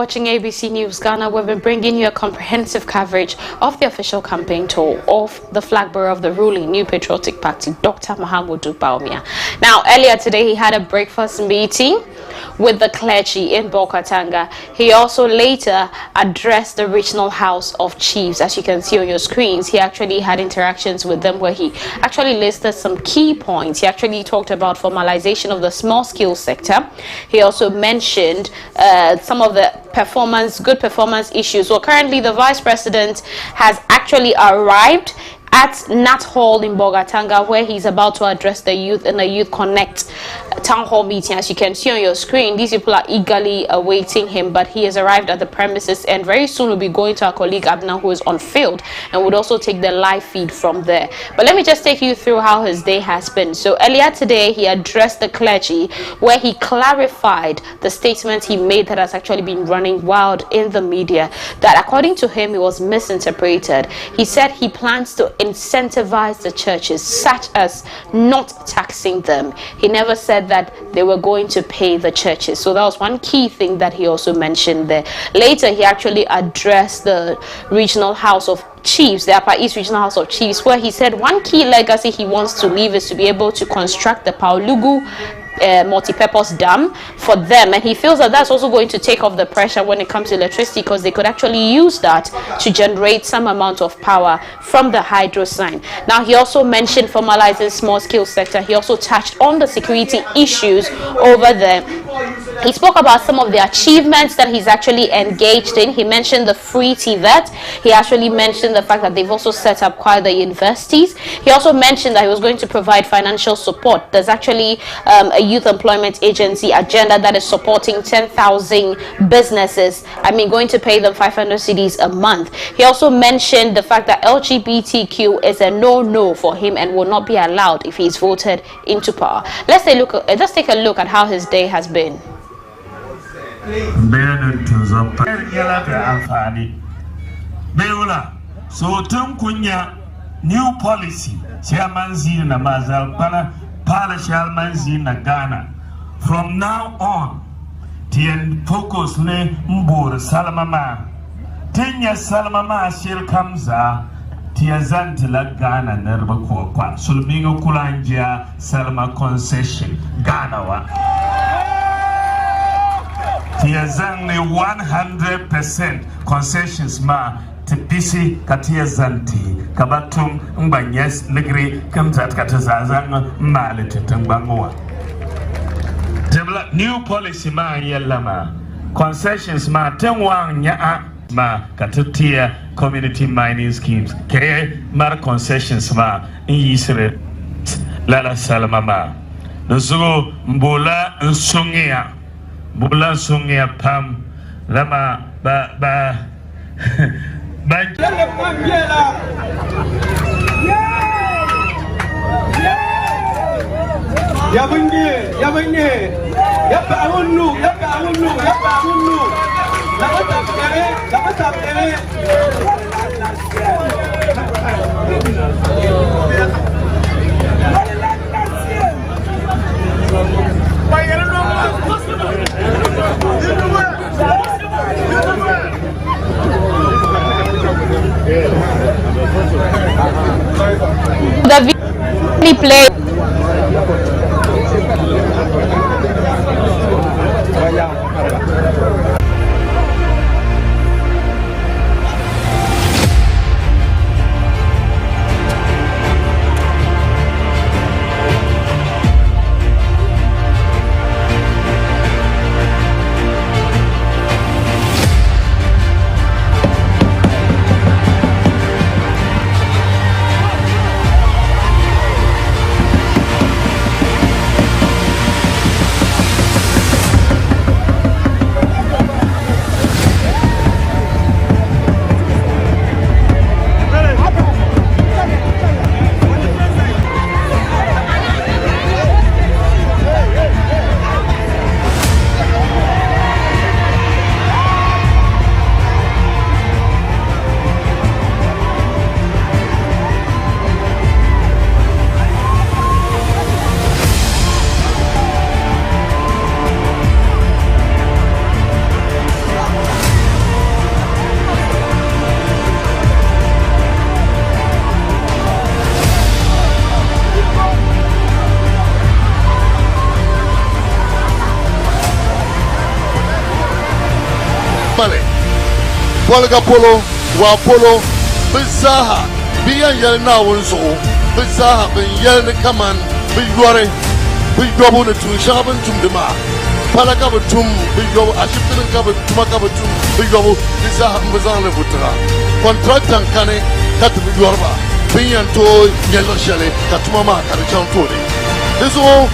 watching ABC News Ghana. We've been bringing you a comprehensive coverage of the official campaign tour of the flag bearer of the ruling New Patriotic Party, Dr. Mahamudu Bawumia. Now, earlier today, he had a breakfast meeting with the clergy in Bolgatanga. He also later addressed the Regional House of Chiefs. As you can see on your screens, he actually had interactions with them where he actually listed some key points. He actually talked about formalization of the small-scale sector. He also mentioned some of the good performance issues. Well, currently the Vice President has actually arrived at Nat Hall in Bolgatanga, where he's about to address the youth in a Youth Connect town hall meeting. As you can see on your screen, these people are eagerly awaiting him, but he has arrived at the premises and very soon will be going to our colleague Abner, who is on field, and would also take the live feed from there. But let me just take you through how his day has been. So earlier today, he addressed the clergy where he clarified the statement he made that has actually been running wild in the media, that according to him, it was misinterpreted. He said he plans to incentivize the churches, such as not taxing them. He never said that they were going to pay the churches. So that was one key thing that he also mentioned there. Later, he actually addressed the Regional House of Chiefs, the Upper East Regional House of Chiefs, where he said one key legacy he wants to leave is to be able to construct the Paulugu multi-purpose dam for them, and he feels that that's also going to take off the pressure when it comes to electricity, because they could actually use that to generate some amount of power from the hydro sign. Now, he also mentioned formalizing small-scale sector. He also touched on the security issues over there. He spoke about some of the achievements that he's actually engaged in. He mentioned the free TVET. He actually mentioned the fact that they've also set up quite the universities. He also mentioned that he was going to provide financial support. There's actually a youth employment agency agenda that is supporting 10,000 businesses. Going to pay them 500 cedis a month. He also mentioned the fact that LGBTQ is a no-no for him and will not be allowed if he's voted into power. Let's take a look at how his day has been. New policy chairman na mazal pana pala chairman na Ghana. From now on, tien focus ne mbur salamama. Tenya salamama shir kamza tia zantila Ghana nerba kwa. Sulmingo kulanja salama concession Ghana wa. Tia zanne 100% concessions ma tepisi katia zanti kabatum mbanyes negri kamzat katazazang male tetangbangoa. New policy ma yelama concessions ma tenwang nya ma katatia community mining schemes ke mar concessions ma yisre lala salamama nusugo mbola nsongea pam lama ba The play. Bale, Bolga Polo, Wa Polo, Bizaha, Bian Yel Nawunzo, Bizaha, Ben Yel Kaman, Bigore, Bigobo to Shaban Tumdema, Palakabatum, Bigo, Ashipton Tumakabatum, Bigobo, Bizaha Bazana Butra, Contract and Kane, Katbigorba, Bian to Yellow Shelley, Katumama, Karichan Todi. This all,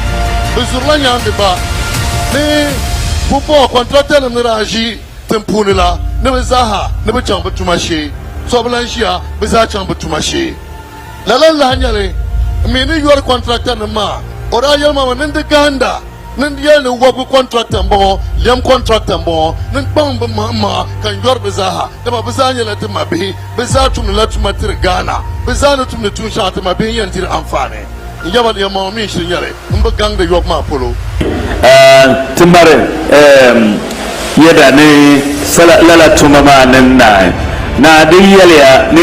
Bizulanya de Ba, Ne, Pupo, contractor and Miraji, Tempunilla, Nevazaha, never jump to Mashi, Sobalanshia, Bizacham to Mashi. Lala Lanyale, meaning you are a contractor and ma, or I am a Nindaganda, Nindian work contractor more, Yam contractor more, Nimbamba Mama, can your Bizaha, the Mabazania let him be, Bizatum Latumati Ghana, Bizano to the two shot of my being until I'm funny. Yaman Yamami Shinyare, Umbagang the York Polo. Timare, Yeda ni Lala Tumama Nana, Na de Yelia ni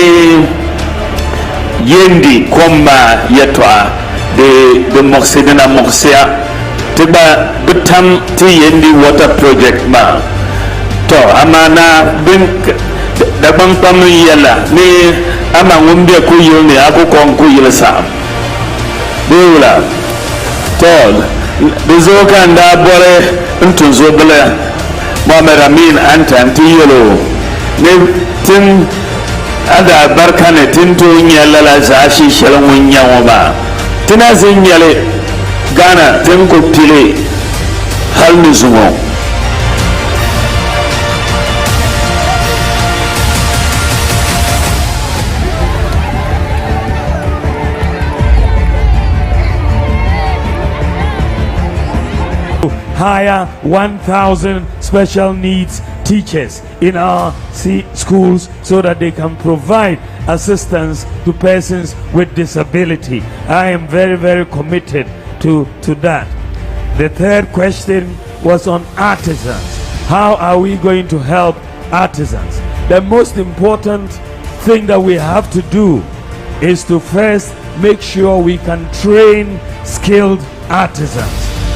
Yendi Komba Yetwa, the Moxidena Moxia, Tiba Butam T Yendi Water Project Ma. To Amana Bink the Bampam Yella, ni Amawumbia Kuyuni, Aku Konku Sam. Dula, tall, Bizoka and Dabore, into Zobele, Mohamed Amin, Anti Yellow, Tin Ada Barkane, Tinto Yala Zashi, Shalom Yawaba, Tinazin Yale, Ghana, Tenko Pile, Halmizumo. Hire 1,000 special needs teachers in our schools so that they can provide assistance to persons with disability. I am very, very committed to that. The third question was on artisans. How are we going to help artisans? The most important thing that we have to do is to first make sure we can train skilled artisans.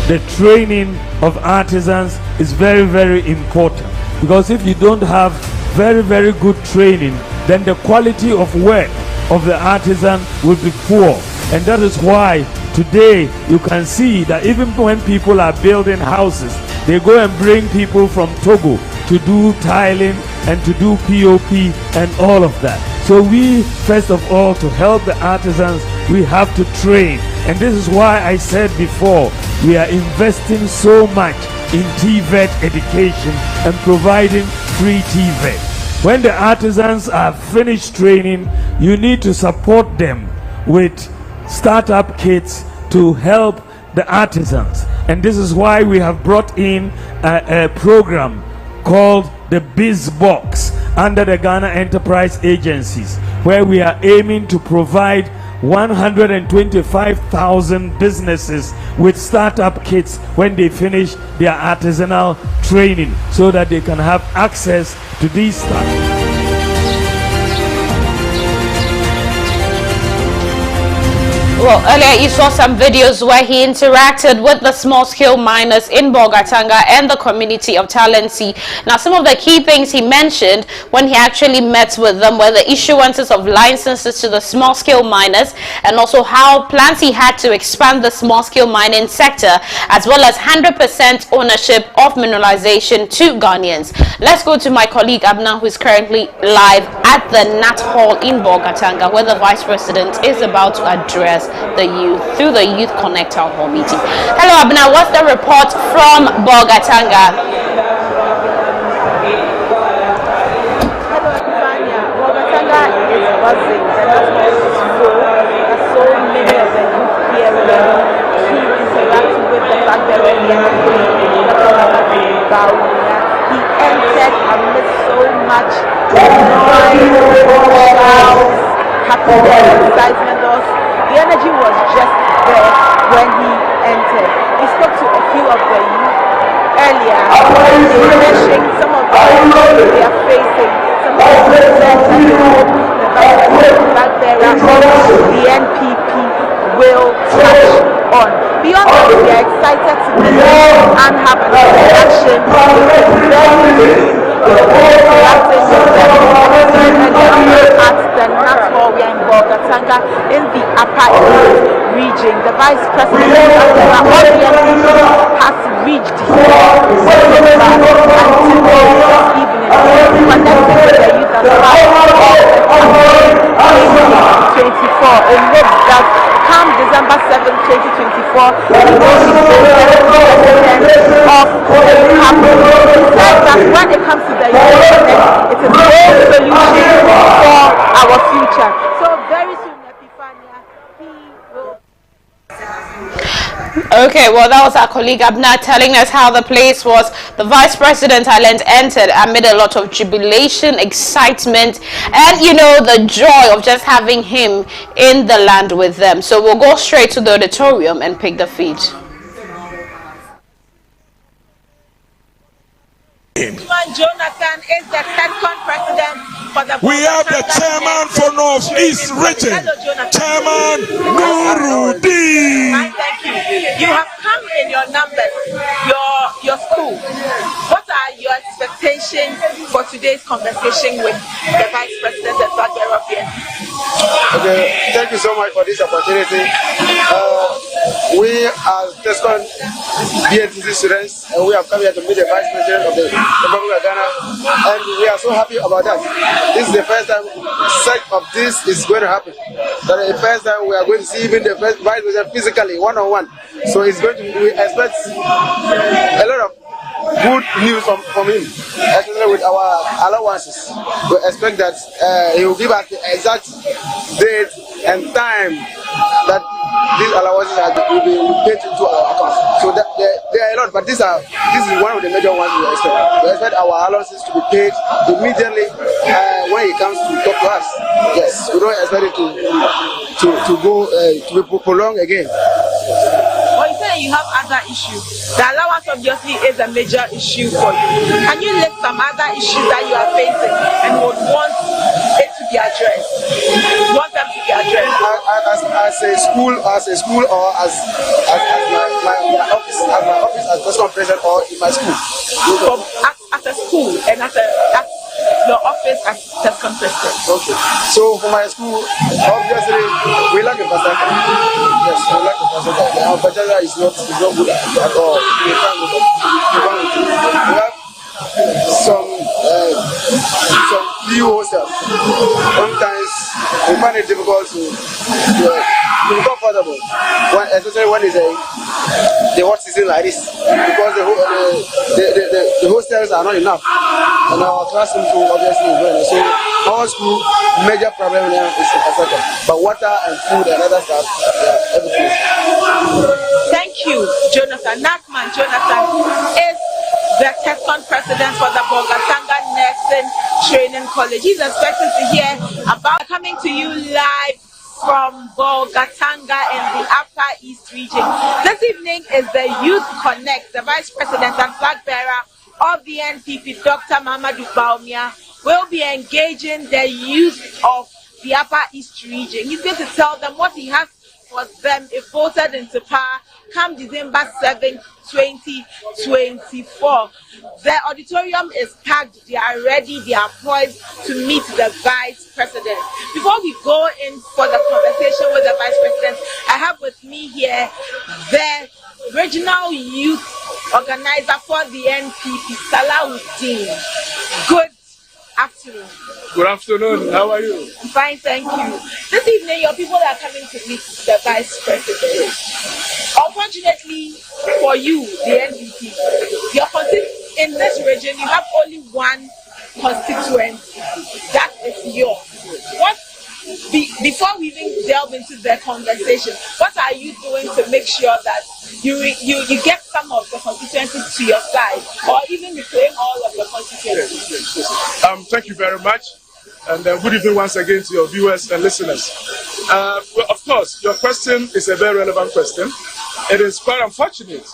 The training of artisans is very, very important, because if you don't have very, very good training, then the quality of work of the artisan will be poor. And that is why today you can see that even when people are building houses, they go and bring people from Togo to do tiling and to do POP and all of that. So we, first of all, to help the artisans, we have to train. And this is why I said before, we are investing so much in TVET education and providing free TVET. When the artisans are finished training, you need to support them with startup kits to help the artisans. And this is why we have brought in a program called the Biz Box under the Ghana Enterprise Agencies, where we are aiming to provide 125,000 businesses with startup kits when they finish their artisanal training, so that they can have access to these stuff. Well, earlier you saw some videos where he interacted with the small-scale miners in Bolgatanga and the community of Talensi. Now, some of the key things he mentioned when he actually met with them were the issuances of licenses to the small-scale miners, and also how plans he had to expand the small-scale mining sector, as well as 100% ownership of mineralization to Ghanaians. Let's go to my colleague Abna, who is currently live at the Nat Hall in Bolgatanga, where the Vice President is about to address the youth through the Youth Connect Town Hall meeting. Hello Abna, what's the report from Bolgatanga? Hello Ivania, Bolgatanga is buzzing. The Nat Hall is full. There's so many of the youth here he interacted with the Flagbearer Bawumia. He entered amidst so much noise, shouts, happiness, excitement. The energy was just there when he entered. He spoke to a few of the youth earlier, mentioning some of the issues they are facing, some of the threats and the hope the Flagbearer, the NPP will touch on. Beyond that, we are excited to meet and have an interaction with the interacting with them at the Nat Hall. We are in Bolgatanga in the Upper East region. The Vice President of the has reached here and today, this evening, connecting with the youth as part of the campaign 2024. It looks that come December 7, 2024, he will be president of the campaign. He said that when it comes to the youth, it is no solution for our future. So very soon, Epiphania, he will. Okay, well, that was our colleague Abna telling us how the place was. The Vice President Island entered amid a lot of jubilation, excitement, and the joy of just having him in the land with them. So we'll go straight to the auditorium and pick the feed. Jonathan is the second president for the. We have the chairman for North East Region, Chairman Nuruddin. Thank you. You have come in your numbers, your school. What are your expectations for today's conversation with the Vice President and Flagbearer of the NPP? Okay, thank you so much for this opportunity. We are TESCON BNTC students, and we have come here to meet the Vice President of the Republic of Ghana, and we are so happy about that. This is the first time such of this is going to happen. That is the first time we are going to see even the Vice President physically, one-on-one. So it's going to, we expect a lot of good news from him, especially with our allowances. We expect that he will give us the exact date and time that these allowances will be paid into our account. So there are a lot, but this is one of the major ones we expect. We expect our allowances to be paid immediately when he comes to talk to us. Yes, we don't expect it to be prolonged again. Well, you say you have other issues. The allowance obviously is a major issue for you. Can you list some other issues that you are facing and would want it to be addressed? Want them to be addressed? As a school, or as my office, as TESCON president, or in my school. As a school and as your office as TESCON president. Okay. So for my school, obviously we lack a facility. Yes, we lack a facility. Our facility is not good at all. We have some few hostels. Sometimes we find it difficult to be comfortable, especially when it's the hot season like this, because the hostels are not enough, and our classroom too obviously is going. So our school major problem now is infrastructure, but water and food and other stuff, everything. Thank you, Jonathan. Jonathan is the TESCON president for the Bolgatanga Nursing Training College. He's expected to hear about coming to you live from Bolgatanga in the Upper East region. This evening is the Youth Connect. The Vice President and Flagbearer of the NPP, Dr. Bawumia, will be engaging the youth of the Upper East region. He's going to tell them what he has for them if voted into power come December 7, 2024. The auditorium is packed, they are ready, they are poised to meet the Vice President. Before we go in for the conversation with the Vice President, I have with me here the Regional Youth Organizer for the NPP, Salahuddin. Good afternoon. Good afternoon. How are you? I'm fine, thank you. This evening, your people are coming to meet the Vice President. Unfortunately for you, the NDP, in this region, you have only one constituency. That is yours. Before we even delve into the conversation, what are you doing to make sure that you get some of the constituencies to your side, or even reclaim all of the constituencies? Yes. Thank you very much, and good evening once again to your viewers and listeners. Well, of course, your question is a very relevant question. It is quite unfortunate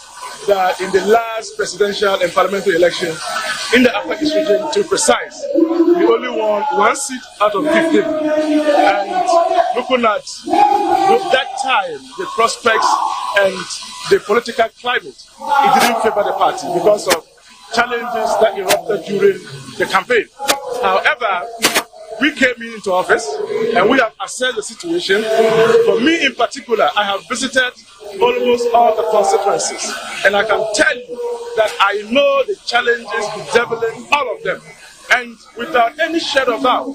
that in the last presidential and parliamentary election in the Upper East region, to be precise, we only won one seat out of 15. And looking at that time, the prospects and the political climate, it didn't favor the party because of challenges that erupted during the campaign. However, we came into office and we have assessed the situation. For me in particular, I have visited almost all the constituencies, and I can tell you that I know the challenges bedeviling all of them. And without any shadow of doubt,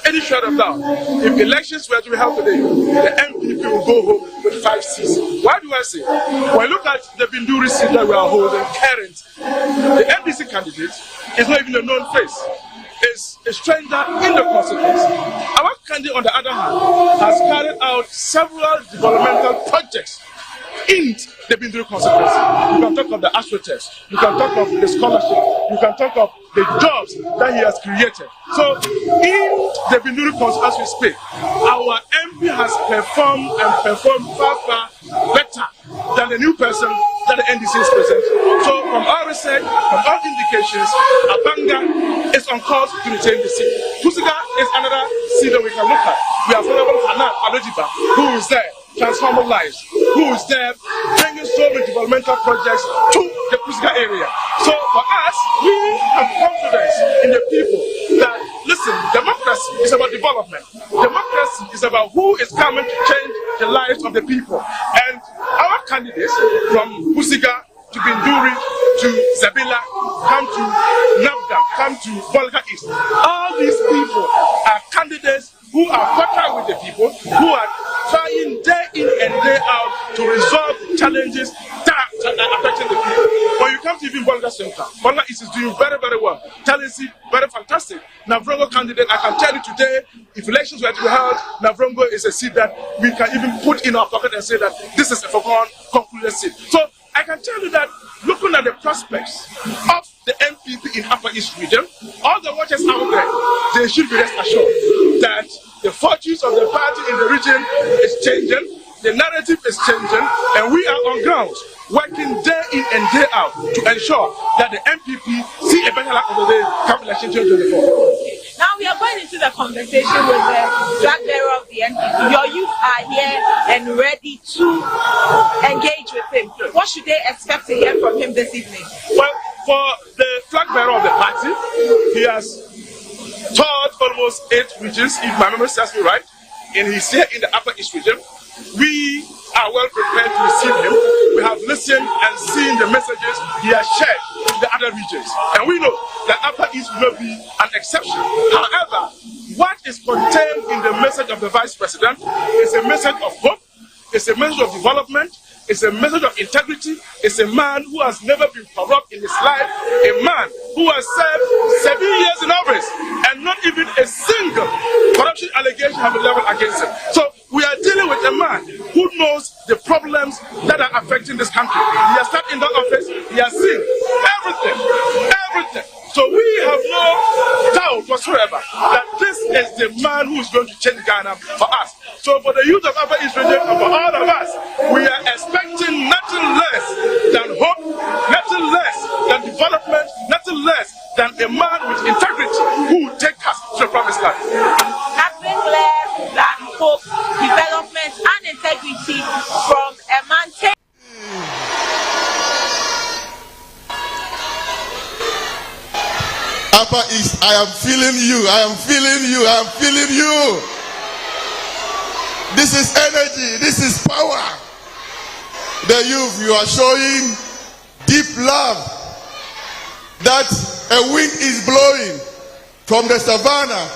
if elections were to be held today, the MPP will go home with 5 seats. Why do I say? When I look at the Binduri seat that we are holding current, the MPC candidate is not even a known face. Is a stranger in the constituency. Our candidate, on the other hand, has carried out several developmental projects in the Binduri constituency. You can talk of the astroturf, you can talk of the scholarship, you can talk of the jobs that he has created. So, in the Binduri constituency, as we speak, our MP has performed far better than the new person that the NDC is presenting. So, from our research, from all indications, Abanga is on course to retain the seat. Fusiga is another seat that we can look at. We have Honorable Hannah Alojiba, who is there transforming lives, who is there bringing so many developmental projects to the Fusiga area. So, for us, we have confidence in the people that, listen, democracy is about development. Democracy is about who is coming to change the lives of the people. And our candidates from Fusiga to Binduri to Zabila, come to Nabda, come to Volga East. All these people are candidates who are partnered with the people, who are trying day in and day out to resolve challenges that are affecting the people. When you come to even Volga Center, Volga East is doing very, very well. Talency, very fantastic. Navrongo candidate, I can tell you today, if elections were to be held, Navrongo is a seat that we can even put in our pocket and say that this is a foregone concluded seat. So I can tell you that looking at the prospects of the MPP in Upper East region, all the watchers out there, they should be rest assured that the fortunes of the party in the region is changing, the narrative is changing, and we are on ground working day in and day out to ensure that the MPP see a better life of the day come election 2024. Now we are going into the conversation with the flag bearer of the NPP. Your youth are here and ready to engage with him. What should they expect to hear from him this evening? Well, for the flag bearer of the party, he has toured almost 8 regions, if my memory serves me right, and he's here in the Upper East region. We are well prepared to receive him. We have listened and seen the messages he has shared in the other regions. And we know that Upper East will not be an exception. However, what is contained in the message of the Vice President is a message of hope, it's a message of development, it's a message of integrity. It's a man who has never been corrupt in his life, a man who has served 7 years in office and not even a single corruption allegation have been leveled against him. So we are dealing with a man who knows the problems that are affecting this country. He has sat in that office, he has seen everything. So we have no doubt whatsoever that this is the man who is going to change Ghana for us. So for the youth of Upper East region and for all of us, we are expecting nothing less than hope, nothing less than development, nothing less than a man with integrity who will take us to the promised land. Nothing less than hope, development, and integrity from a man. Upper East, I am feeling you. I am feeling you. I am feeling you. This is energy. This is power. The youth, you are showing deep love that a wind is blowing from the savannah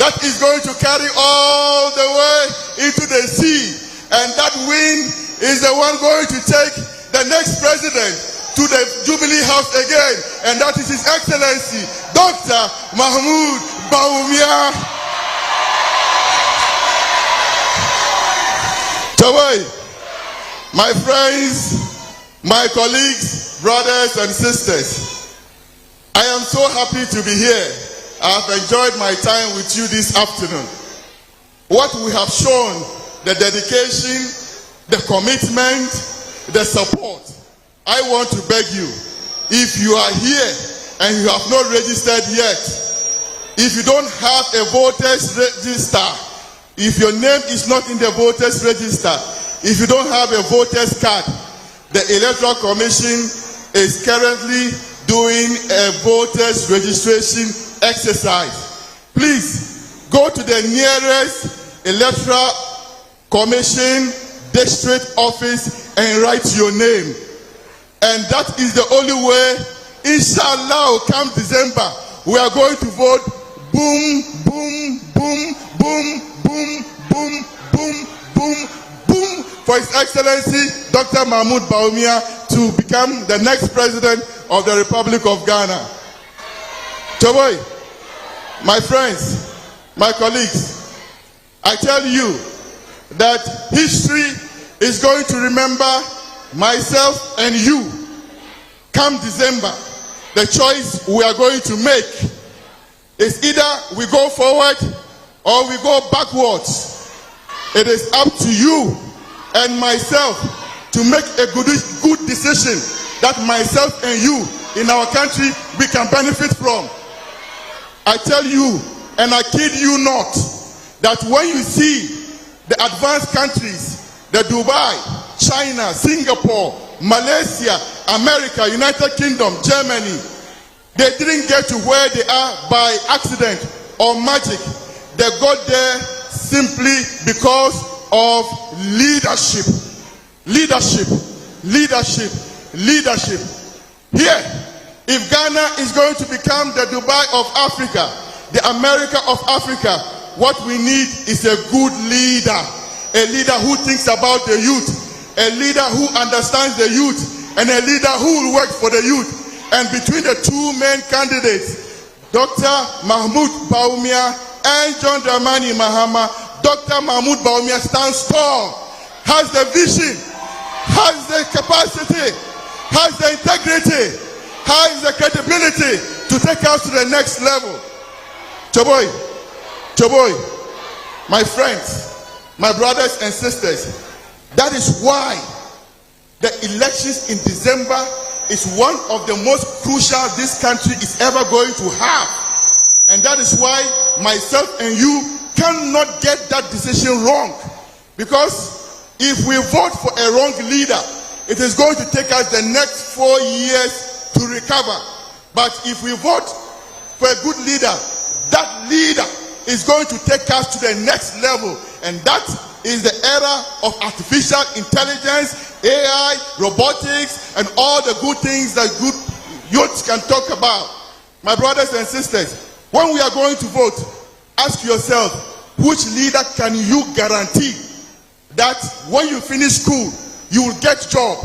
that is going to carry all the way into the sea. And that wind is the one going to take the next president to the Jubilee House again, and that is His Excellency, Dr. Mahmoud Bawumia. Tawai, my friends, my colleagues, brothers and sisters, I am so happy to be here. I have enjoyed my time with you this afternoon. What we have shown, the dedication, the commitment, the support, I want to beg you, if you are here and you have not registered yet, if you don't have a voters register, if your name is not in the voters register, if you don't have a voters card, the Electoral Commission is currently doing a voters registration exercise. Please go to the nearest electoral commission district office and write your name. And that is the only way, inshallah, come December, we are going to vote boom, boom, boom, boom, boom, boom, boom, boom, boom for His Excellency Dr. Mahmoud Bawumia to become the next president of the Republic of Ghana. Choboy, my friends, my colleagues, I tell you that history is going to remember myself and you. Come December, the choice we are going to make is either we go forward or we go backwards. It is up to you and myself to make a good decision that myself and you in our country we can benefit from. I tell you, and I kid you not, that when you see the advanced countries, the Dubai, China, Singapore, Malaysia, America, United Kingdom, Germany, they didn't get to where they are by accident or magic. They got there simply because of leadership. Leadership, leadership, leadership. Here, if Ghana is going to become the Dubai of Africa, the America of Africa, what we need is a good leader. A leader who thinks about the youth, a leader who understands the youth, and a leader who will work for the youth. And between the two main candidates, Dr. Mahmoud Bawumia and John Dramani Mahama, Dr. Mahmoud Bawumia stands tall, has the vision, has the capacity, has the integrity, has the credibility to take us to the next level. Choboy, Choboy, my friends, my brothers and sisters, that is why the elections in December is one of the most crucial this country is ever going to have. And that is why myself and you cannot get that decision wrong. Because if we vote for a wrong leader, it is going to take us the next 4 years to recover. But if we vote for a good leader, that leader is going to take us to the next level. And that is the era of artificial intelligence, AI, robotics, and all the good things that good youths can talk about. My brothers and sisters, when we are going to vote, ask yourself, which leader can you guarantee that when you finish school, you will get a job?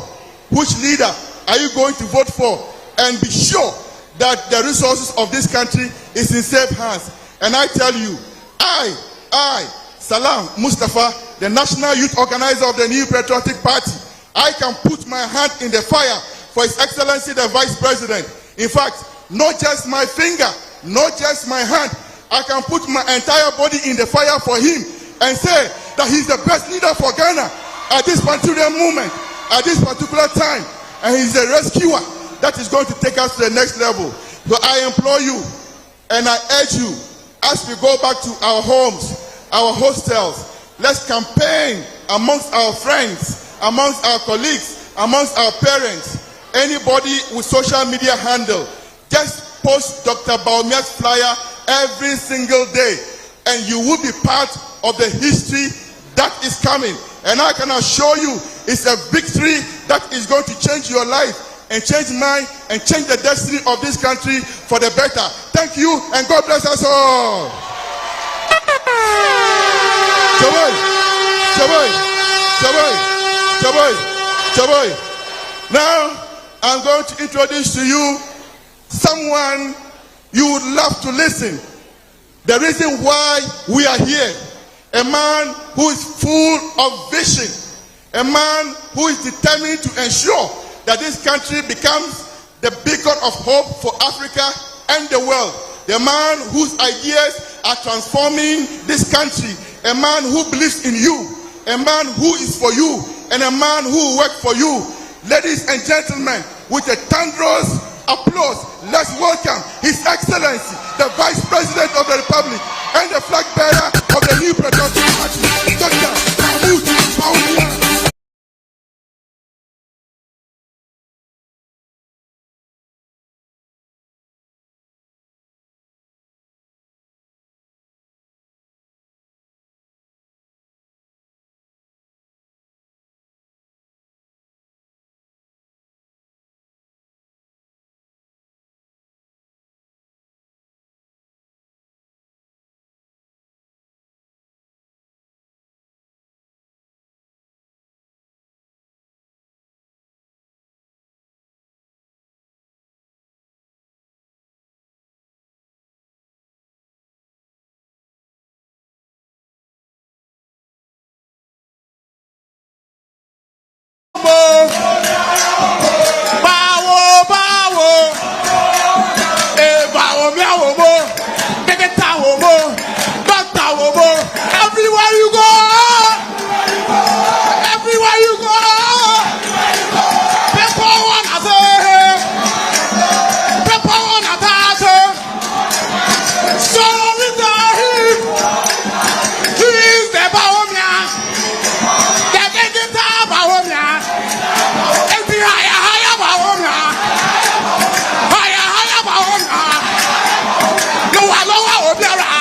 Which leader are you going to vote for? And be sure that the resources of this country is in safe hands. And I tell you, I, Salam Mustafa, the National Youth Organizer of the New Patriotic Party, I can put my hand in the fire for His Excellency the Vice President. In fact, not just my finger, not just my hand, I can put my entire body in the fire for him and say that he's the best leader for Ghana at this particular moment, at this particular time, and he's a rescuer that is going to take us to the next level. So I implore you and I urge you, as we go back to our homes, our hostels, let's campaign amongst our friends, amongst our colleagues, amongst our parents, anybody with social media handle. Just post Dr. Bawumia's flyer every single day, and you will be part of the history that is coming. And I can assure you, it's a victory that is going to change your life and change mine and change the destiny of this country for the better. Thank you, and God bless us all. Choboy, Choboy, Choboy, Choboy, Choboy. Now, I'm going to introduce to you someone you would love to listen. The reason why we are here. A man who is full of vision. A man who is determined to ensure that this country becomes the beacon of hope for Africa and the world. The man whose ideas are transforming this country. A man who believes in you. A man who is for you. And a man who will work for you. Ladies and gentlemen, with a thunderous applause, let's welcome His Excellency, the Vice President of the Republic and the flag bearer of the New Patriotic Party, Dr. Mahmoud Bawumia. Everywhere you go, everywhere you go, people wanna say, people wanna touch him. So with him, he is the Bawumia, the guitar Bawumia, and the higher Bawumia, higher Bawumia. No, I lower Obiara.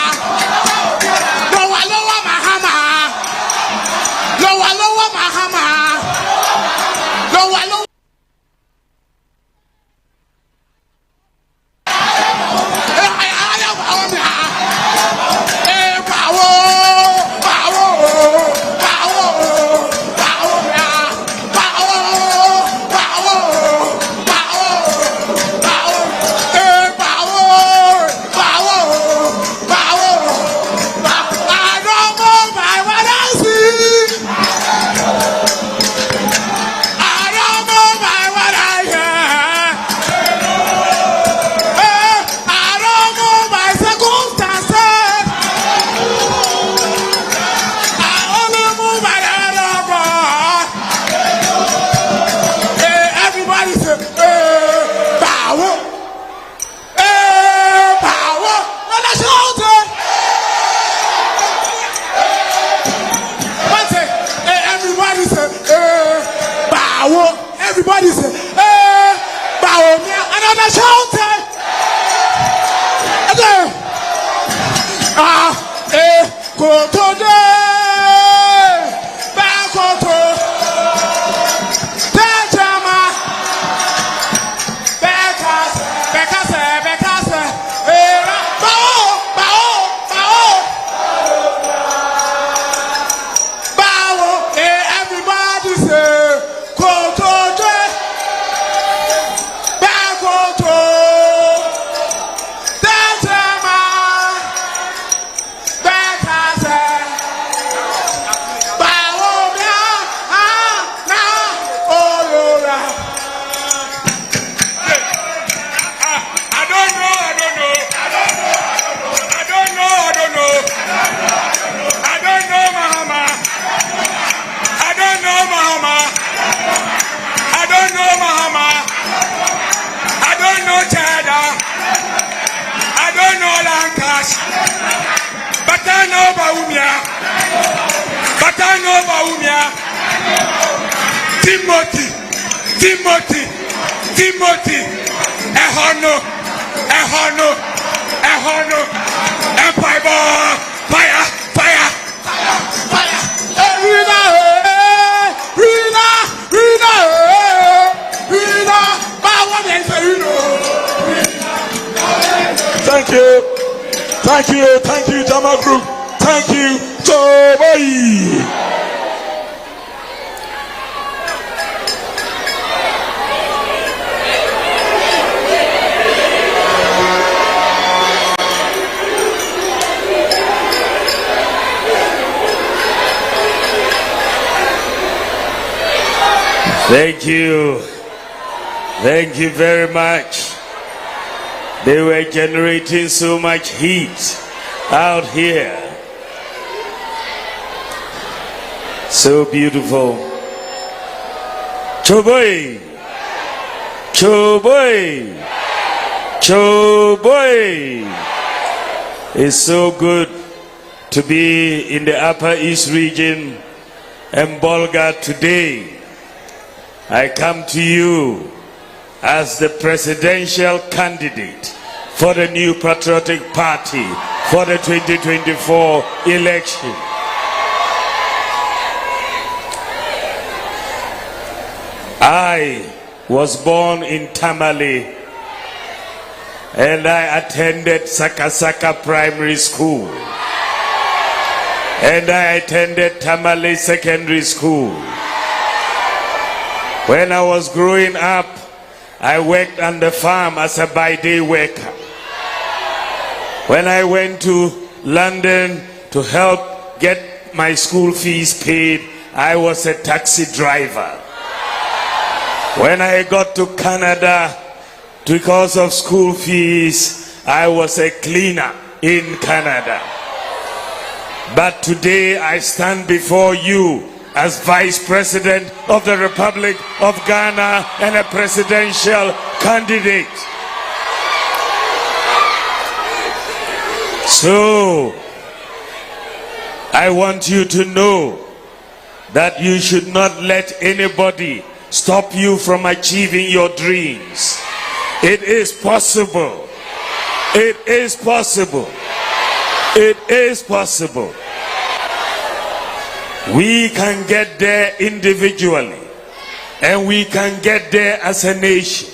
Everybody say, Bawumia, another shout. Koto de, Bakoto, Tejama, Bekase, Bawo, everybody say, Koto de, Bakoto, Tejama, Bekase, Bawumia, na, Olora. I don't know, Mahama. I don't know, Mahama. I don't know, Chada. I don't know, Lancash. But I know Bawumia. Timothy. Ehono. Empire. Fire. Thank you, Jama Group. Thank you, Tobai. Thank you very much. They were generating so much heat out here. So beautiful. Choboy. It's so good to be in the Upper East region and Bolga today. I come to you as the presidential candidate for the new Patriotic Party for the 2024 election. I was born in Tamale and I attended Sakasaka Primary School and I attended Tamale Secondary School. When I was growing up, I worked on the farm as a by-day worker. When I went to London to help get my school fees paid, I was a taxi driver. When I got to Canada, because of school fees, I was a cleaner. in Canada. But today I stand before you as Vice President of the Republic of Ghana and a presidential candidate. So, I want you to know that you should not let anybody stop you from achieving your dreams. It is possible. It is possible. It is possible. We can get there individually, and we can get there as a nation.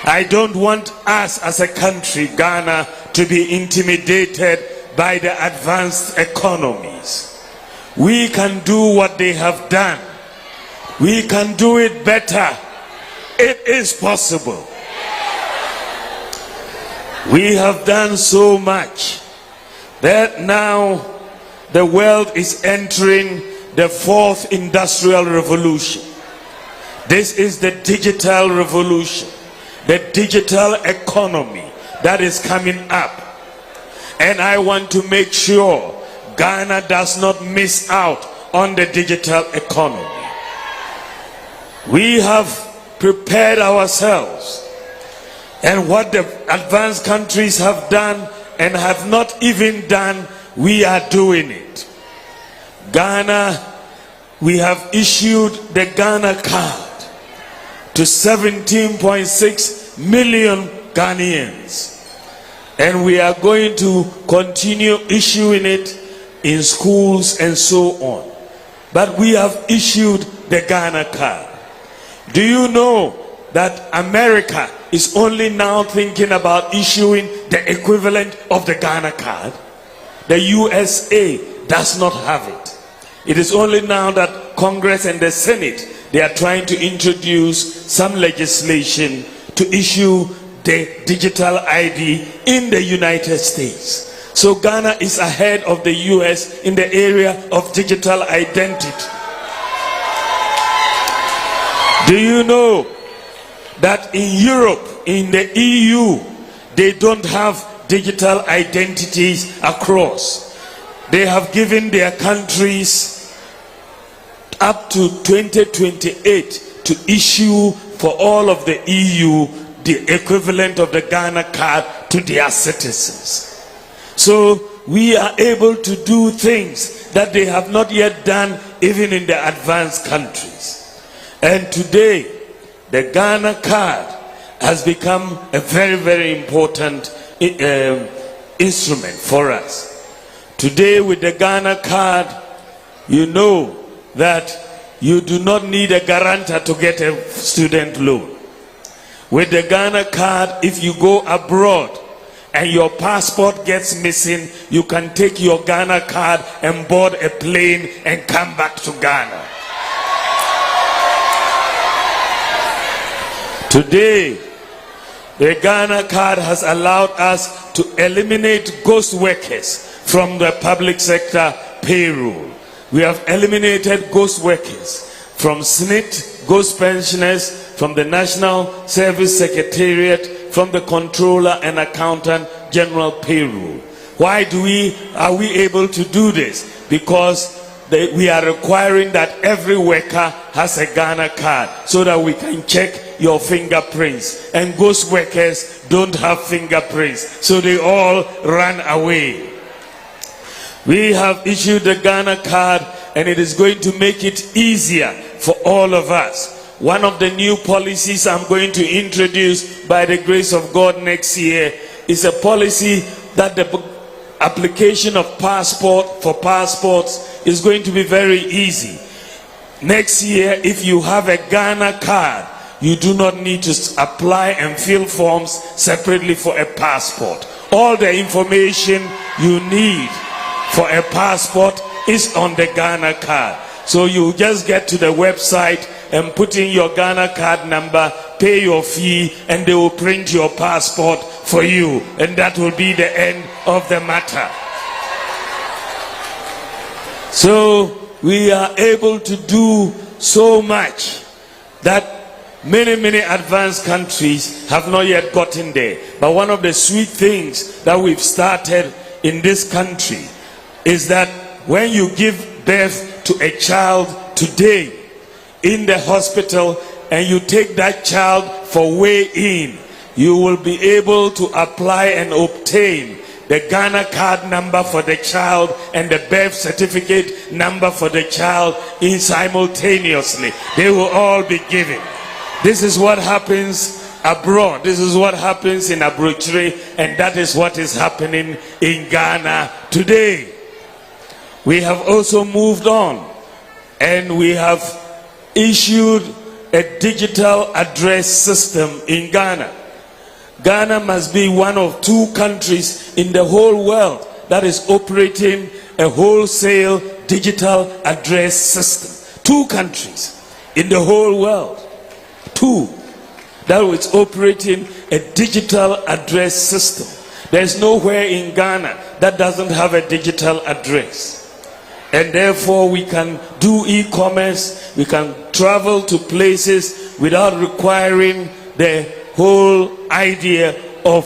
I don't want us as a country, Ghana, to be intimidated by the advanced economies. We can do what they have done. We can do it better. It is possible. We have done so much that now the world is entering the fourth industrial revolution. This is the digital revolution, the digital economy that is coming up. And I want to make sure Ghana does not miss out on the digital economy. We have prepared ourselves, and what the advanced countries have done and have not even done, we are doing it. Ghana, we have issued the Ghana card to 17.6 million Ghanaians. And we are going to continue issuing it in schools and so on. But we have issued the Ghana card. Do you know that America is only now thinking about issuing the equivalent of the Ghana card? The USA does not have it. It is only now that Congress and the Senate, they are trying to introduce some legislation to issue the digital ID in the United States. So Ghana is ahead of the US in the area of digital identity. Do you know that in Europe, in the EU, they don't have digital identities across? They have given their countries up to 2028 to issue for all of the EU the equivalent of the Ghana card to their citizens. So we are able to do things that they have not yet done even in the advanced countries. And today, the Ghana card has become a very, very important instrument for us. Today, with the Ghana card, you know that you do not need a guarantor to get a student loan. With the Ghana card, if you go abroad and your passport gets missing, you can take your Ghana card and board a plane and come back to Ghana. Today, the Ghana card has allowed us to eliminate ghost workers from the public sector payroll. We have eliminated ghost workers from SNIT, ghost pensioners, from the National Service Secretariat, from the Controller and Accountant General Payroll. Why are we able to do this? Because we are requiring that every worker has a Ghana card so that we can check your fingerprints. And ghost workers don't have fingerprints, so they all run away. We have issued the Ghana card, and it is going to make it easier for all of us. One of the new policies I'm going to introduce by the grace of God next year is a policy that the application of passports is going to be very easy. Next year, if you have a Ghana card, you do not need to apply and fill forms separately for a passport. All the information you need for a passport is on the Ghana card. So you just get to the website and put in your Ghana card number, pay your fee, and they will print your passport for you. And that will be the end of the matter. So we are able to do so much that many advanced countries have not yet gotten there. But one of the sweet things that we've started in this country is that when you give birth to a child today in the hospital and you take that child for weigh-in, you will be able to apply and obtain the Ghana card number for the child and the birth certificate number for the child in simultaneously. They will all be given. This is what happens abroad. This is what happens in Abuja, and that is what is happening in Ghana today. We have also moved on, and we have issued a digital address system in Ghana. Ghana must be one of 2 countries in the whole world that is operating a wholesale digital address system. 2 countries in the whole world. 2 that is operating a digital address system. There's nowhere in Ghana that doesn't have a digital address. And therefore we can do e-commerce, we can travel to places without requiring the whole idea of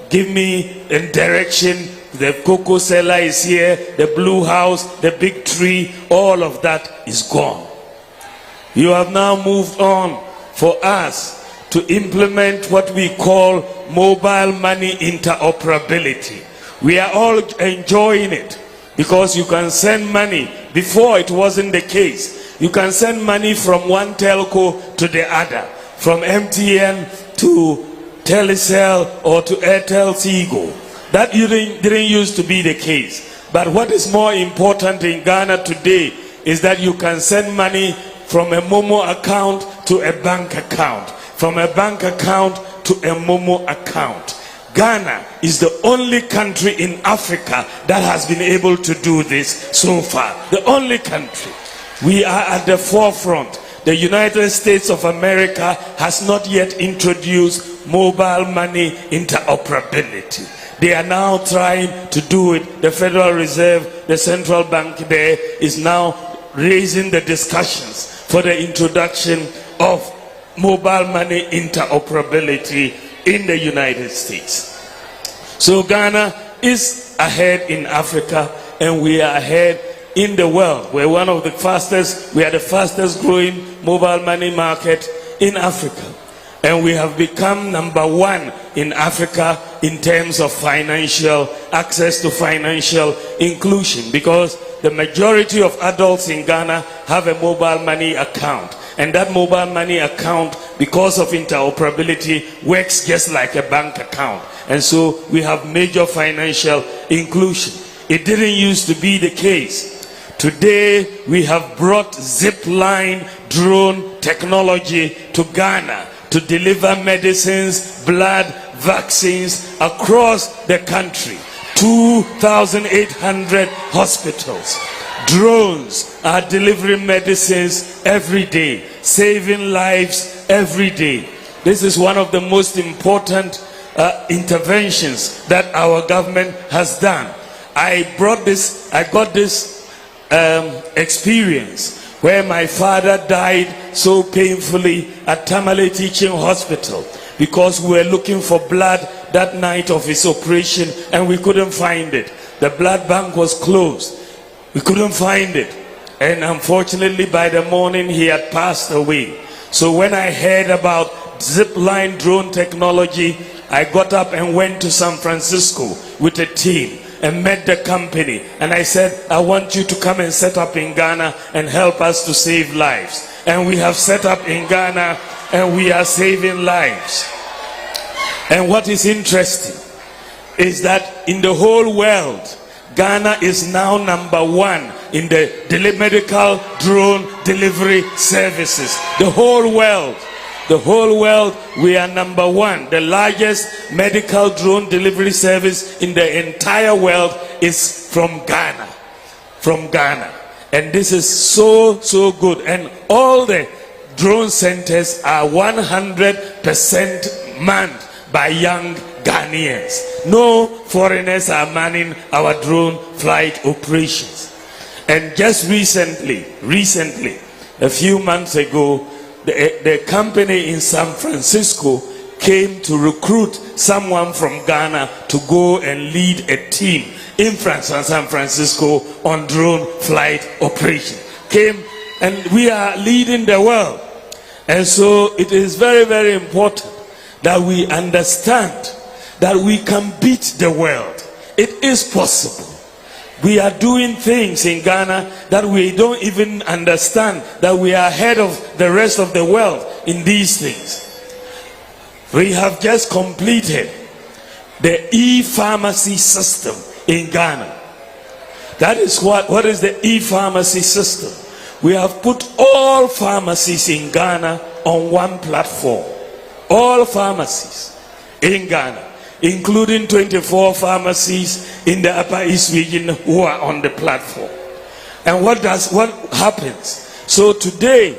give me a direction. The cocoa seller is here, the blue house, the big tree, all of that is gone. You have now moved on for us to implement what we call mobile money interoperability. We are all enjoying it because you can send money. Before it wasn't the case. You can send money from one telco to the other, from MTN to Telecel or to Airtel Tigo. That didn't used to be the case. But what is more important in Ghana today is that you can send money from a Momo account to a bank account, from a bank account to a Momo account. Ghana is the only country in Africa that has been able to do this so far. The only country. We are at the forefront. The United States of America has not yet introduced mobile money interoperability. They are now trying to do it. The Federal Reserve, the central bank there, is now raising the discussions for the introduction of mobile money interoperability in the United States. So Ghana is ahead in Africa, and we are ahead in the world. We're one of the fastest, we are the fastest growing mobile money market in Africa. And we have become number 1 in Africa in terms of financial access to financial inclusion, because the majority of adults in Ghana have a mobile money account. And that mobile money account, because of interoperability, works just like a bank account. And so we have major financial inclusion. It didn't used to be the case. Today we have brought zip-line drone technology to Ghana to deliver medicines, blood, vaccines across the country. 2,800 hospitals. Drones are delivering medicines every day, saving lives every day. This is one of the most important interventions that our government has done. I got this experience where my father died so painfully at Tamale Teaching Hospital because we were looking for blood that night of his operation and we couldn't find it. The blood bank was closed. We couldn't find it. And unfortunately by the morning he had passed away. So when I heard about zip-line drone technology, I got up and went to San Francisco with a team and met the company. And I said, I want you to come and set up in Ghana and help us to save lives. And we have set up in Ghana and we are saving lives. And what is interesting is that in the whole world, Ghana is now number 1 in the medical drone delivery services. The whole world, we are number 1. The largest medical drone delivery service in the entire world is from Ghana. And this is so good. And all the drone centers are 100% manned by young Ghanaians. No foreigners are manning our drone flight operations. And just recently, a few months ago, the company in San Francisco came to recruit someone from Ghana to go and lead a team in San Francisco on drone flight operation. Came, and we are leading the world. And so it is very, very important that we understand that we can beat the world. It is possible. We are doing things in Ghana that we don't even understand, that we are ahead of the rest of the world in these things. We have just completed the e-pharmacy system in Ghana. That is what is the e-pharmacy system? We have put all pharmacies in Ghana on one platform. All pharmacies in Ghana, including 24 pharmacies in the Upper East region who are on the platform. And what happens? So today,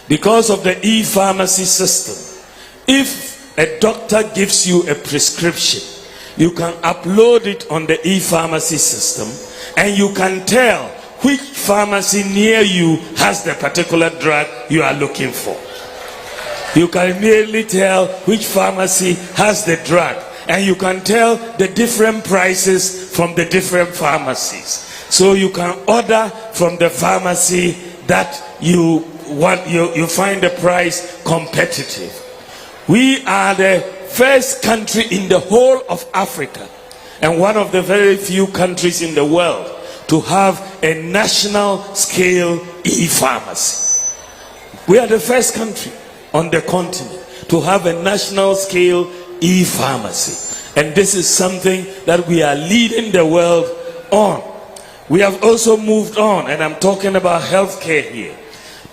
because of the e-pharmacy system, if a doctor gives you a prescription, you can upload it on the e-pharmacy system and you can tell which pharmacy near you has the particular drug you are looking for. You can immediately tell which pharmacy has the drug, and you can tell the different prices from the different pharmacies. So you can order from the pharmacy that you want, you find the price competitive. We are the first country in the whole of Africa and one of the very few countries in the world to have a national scale e-pharmacy. We are the first country on the continent to have a national scale e-pharmacy, and this is something that we are leading the world on. We have also moved on, and I'm talking about healthcare here,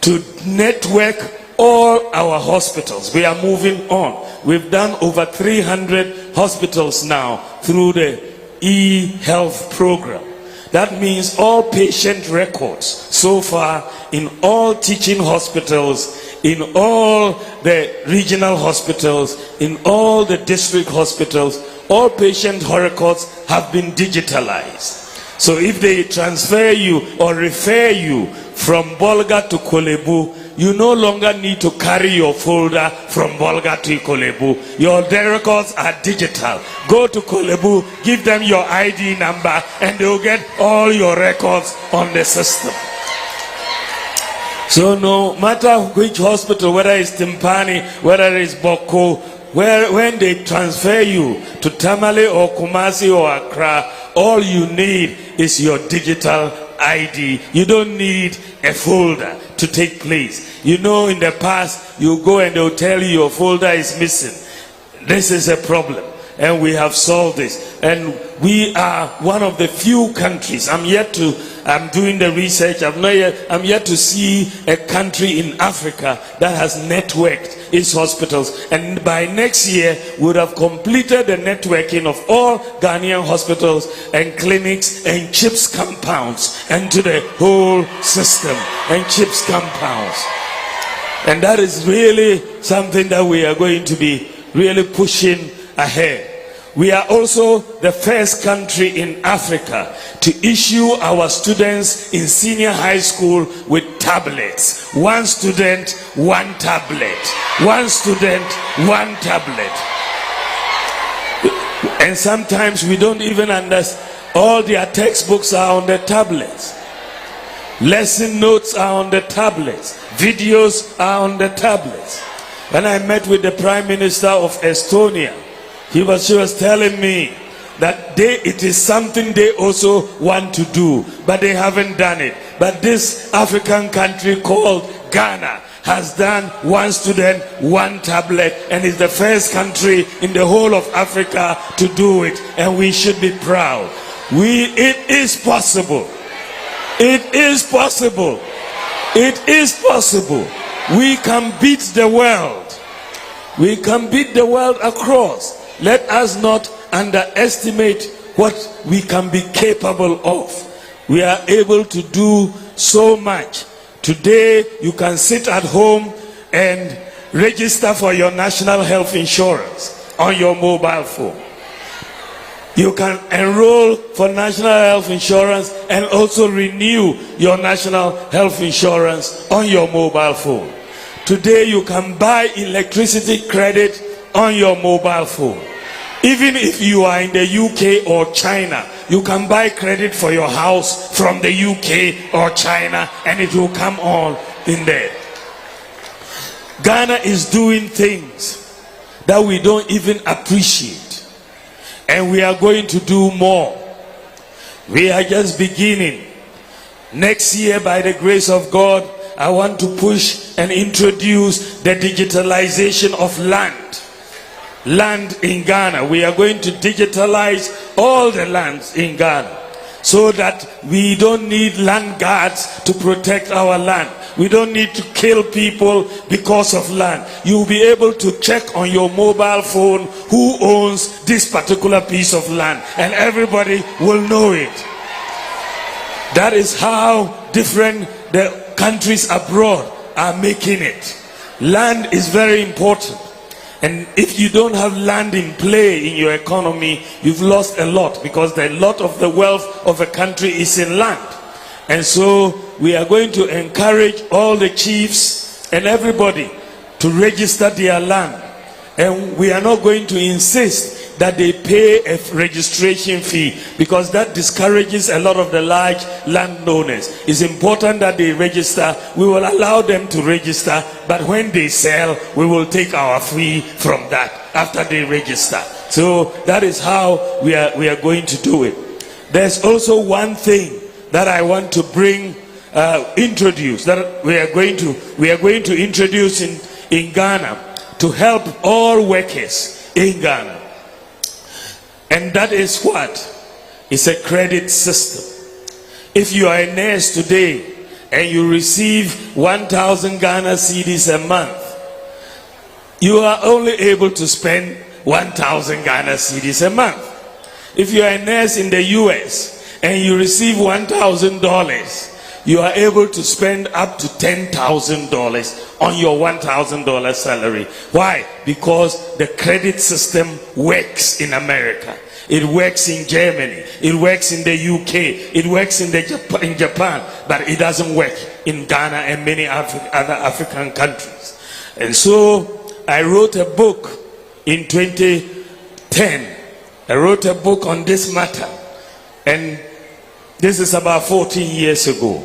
to network all our hospitals. We are moving on. We've done over 300 hospitals now through the e-health program. That means all patient records so far in all teaching hospitals, in all the regional hospitals, in all the district hospitals, all patient records have been digitalized. So if they transfer you or refer you from Bolga to Kolebu, you no longer need to carry your folder from Bolga to Kolebu. Your records are digital. Go to Kolebu, give them your ID number, and they'll get all your records on the system. So no matter which hospital, whether it's Timpani, whether it's Boko, when they transfer you to Tamale or Kumasi or Accra, all you need is your digital ID. You don't need a folder to take place. You know, in the past, you go and they'll tell you your folder is missing. This is a problem, and we have solved this. And we are one of the few countries. I'm doing the research. I'm yet to see a country in Africa that has networked its hospitals. And by next year, we would have completed the networking of all Ghanaian hospitals and clinics and CHIPS compounds into the whole system and CHIPS compounds. And that is really something that we are going to be really pushing ahead. We are also the first country in Africa to issue our students in senior high school with tablets. One student, one tablet. One student, one tablet. And sometimes we don't even understand. All their textbooks are on the tablets. Lesson notes are on the tablets. Videos are on the tablets. When I met with the Prime Minister of Estonia, she was telling me that it is something they also want to do, but they haven't done it. But this African country called Ghana has done one student, one tablet, and is the first country in the whole of Africa to do it, and we should be proud. It is possible. It is possible. It is possible. We can beat the world. We can beat the world across. Let us not underestimate what we can be capable of. We are able to do so much. Today, you can sit at home and register for your national health insurance on your mobile phone. You can enroll for national health insurance and also renew your national health insurance on your mobile phone. Today, you can buy electricity credit on your mobile phone. Even if you are in the UK or China, you can buy credit for your house from the UK or China, and it will come on in there. Ghana is doing things that we don't even appreciate, and we are going to do more. We are just beginning. Next year, by the grace of God, I want to push and introduce the digitalization of land. Land in Ghana. We are going to digitalize all the lands in Ghana so that we don't need land guards to protect our land. We don't need to kill people because of land. You'll be able to check on your mobile phone who owns this particular piece of land, and everybody will know it. That is how different the countries abroad are making it. Land is very important. And if you don't have land in play in your economy, you've lost a lot, because a lot of the wealth of a country is in land. And so we are going to encourage all the chiefs and everybody to register their land. And we are not going to insist that they pay a registration fee, because that discourages a lot of the large landowners. It's important that they register. We will allow them to register, but when they sell, we will take our fee from that after they register. So that is how we are going to do it. There's also one thing that I want to introduce, that we are going to introduce in Ghana to help all workers in Ghana. And that is what? It's a credit system. If you are a nurse today and you receive 1,000 Ghana cedis a month, you are only able to spend 1,000 Ghana cedis a month. If you are a nurse in the US and you receive $1,000, you are able to spend up to $10,000 on your $1,000 salary. Why? Because the credit system works in America. It works in Germany. It works in the UK. It works in Japan. But it doesn't work in Ghana and many other African countries. And so I wrote a book in 2010. I wrote a book on this matter. And this is about 14 years ago.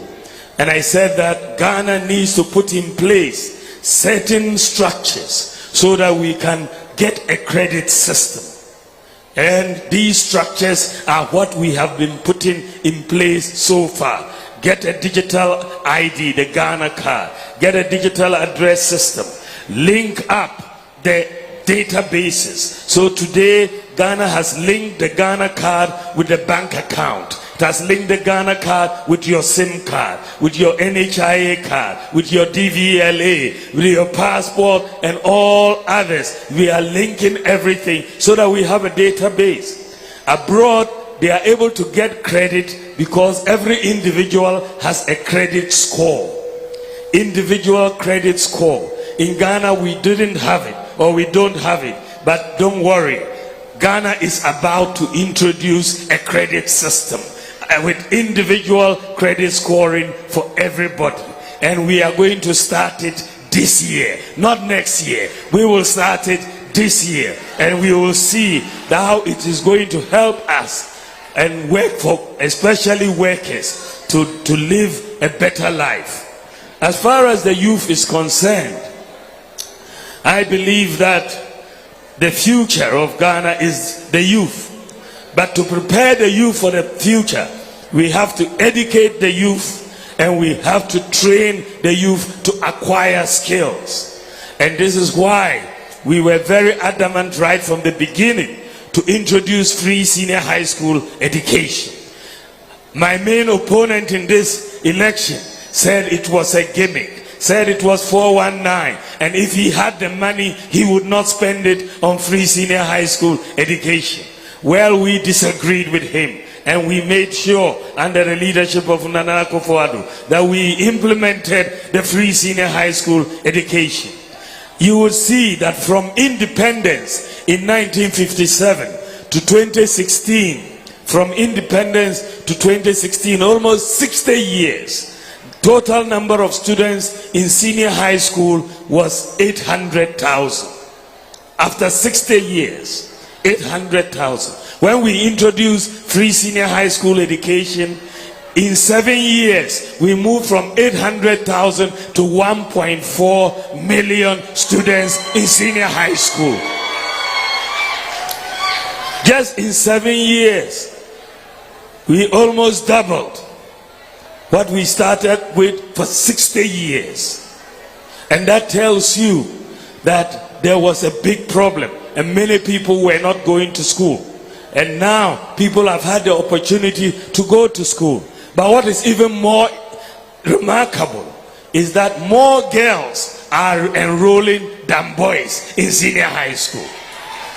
And I said that Ghana needs to put in place certain structures so that we can get a credit system. And these structures are what we have been putting in place so far. Get a digital ID, the Ghana card. Get a digital address system. Link up the databases. So today, Ghana has linked the Ghana card with the bank account. It has linked the Ghana card with your SIM card, with your NHIA card, with your DVLA, with your passport and all others. We are linking everything so that we have a database. Abroad, they are able to get credit because every individual has a credit score. Individual credit score. In Ghana, we didn't have it, or we don't have it. But don't worry. Ghana is about to introduce a credit system with individual credit scoring for everybody, and we are going to start it this year, not next year. We will start it this year, and we will see how it is going to help us and work for especially workers to live a better life. As far as the youth is concerned, I believe that the future of Ghana is the youth. But to prepare the youth for the future, we have to educate the youth, and we have to train the youth to acquire skills. And this is why we were very adamant right from the beginning to introduce free senior high school education. My main opponent in this election said it was a gimmick, said it was 419, and if he had the money, he would not spend it on free senior high school education. Well, we disagreed with him, and we made sure under the leadership of Nana Akufo-Addo that we implemented the free senior high school education. You will see that from independence in 1957 to 2016, from independence to 2016, almost 60 years, total number of students in senior high school was 800,000. After 60 years, 800,000. When we introduced free senior high school education, in 7 years, we moved from 800,000 to 1.4 million students in senior high school. Just in 7 years, we almost doubled what we started with for 60 years. And that tells you that there was a big problem and many people were not going to school. And now people have had the opportunity to go to school. But what is even more remarkable is that more girls are enrolling than boys in senior high school.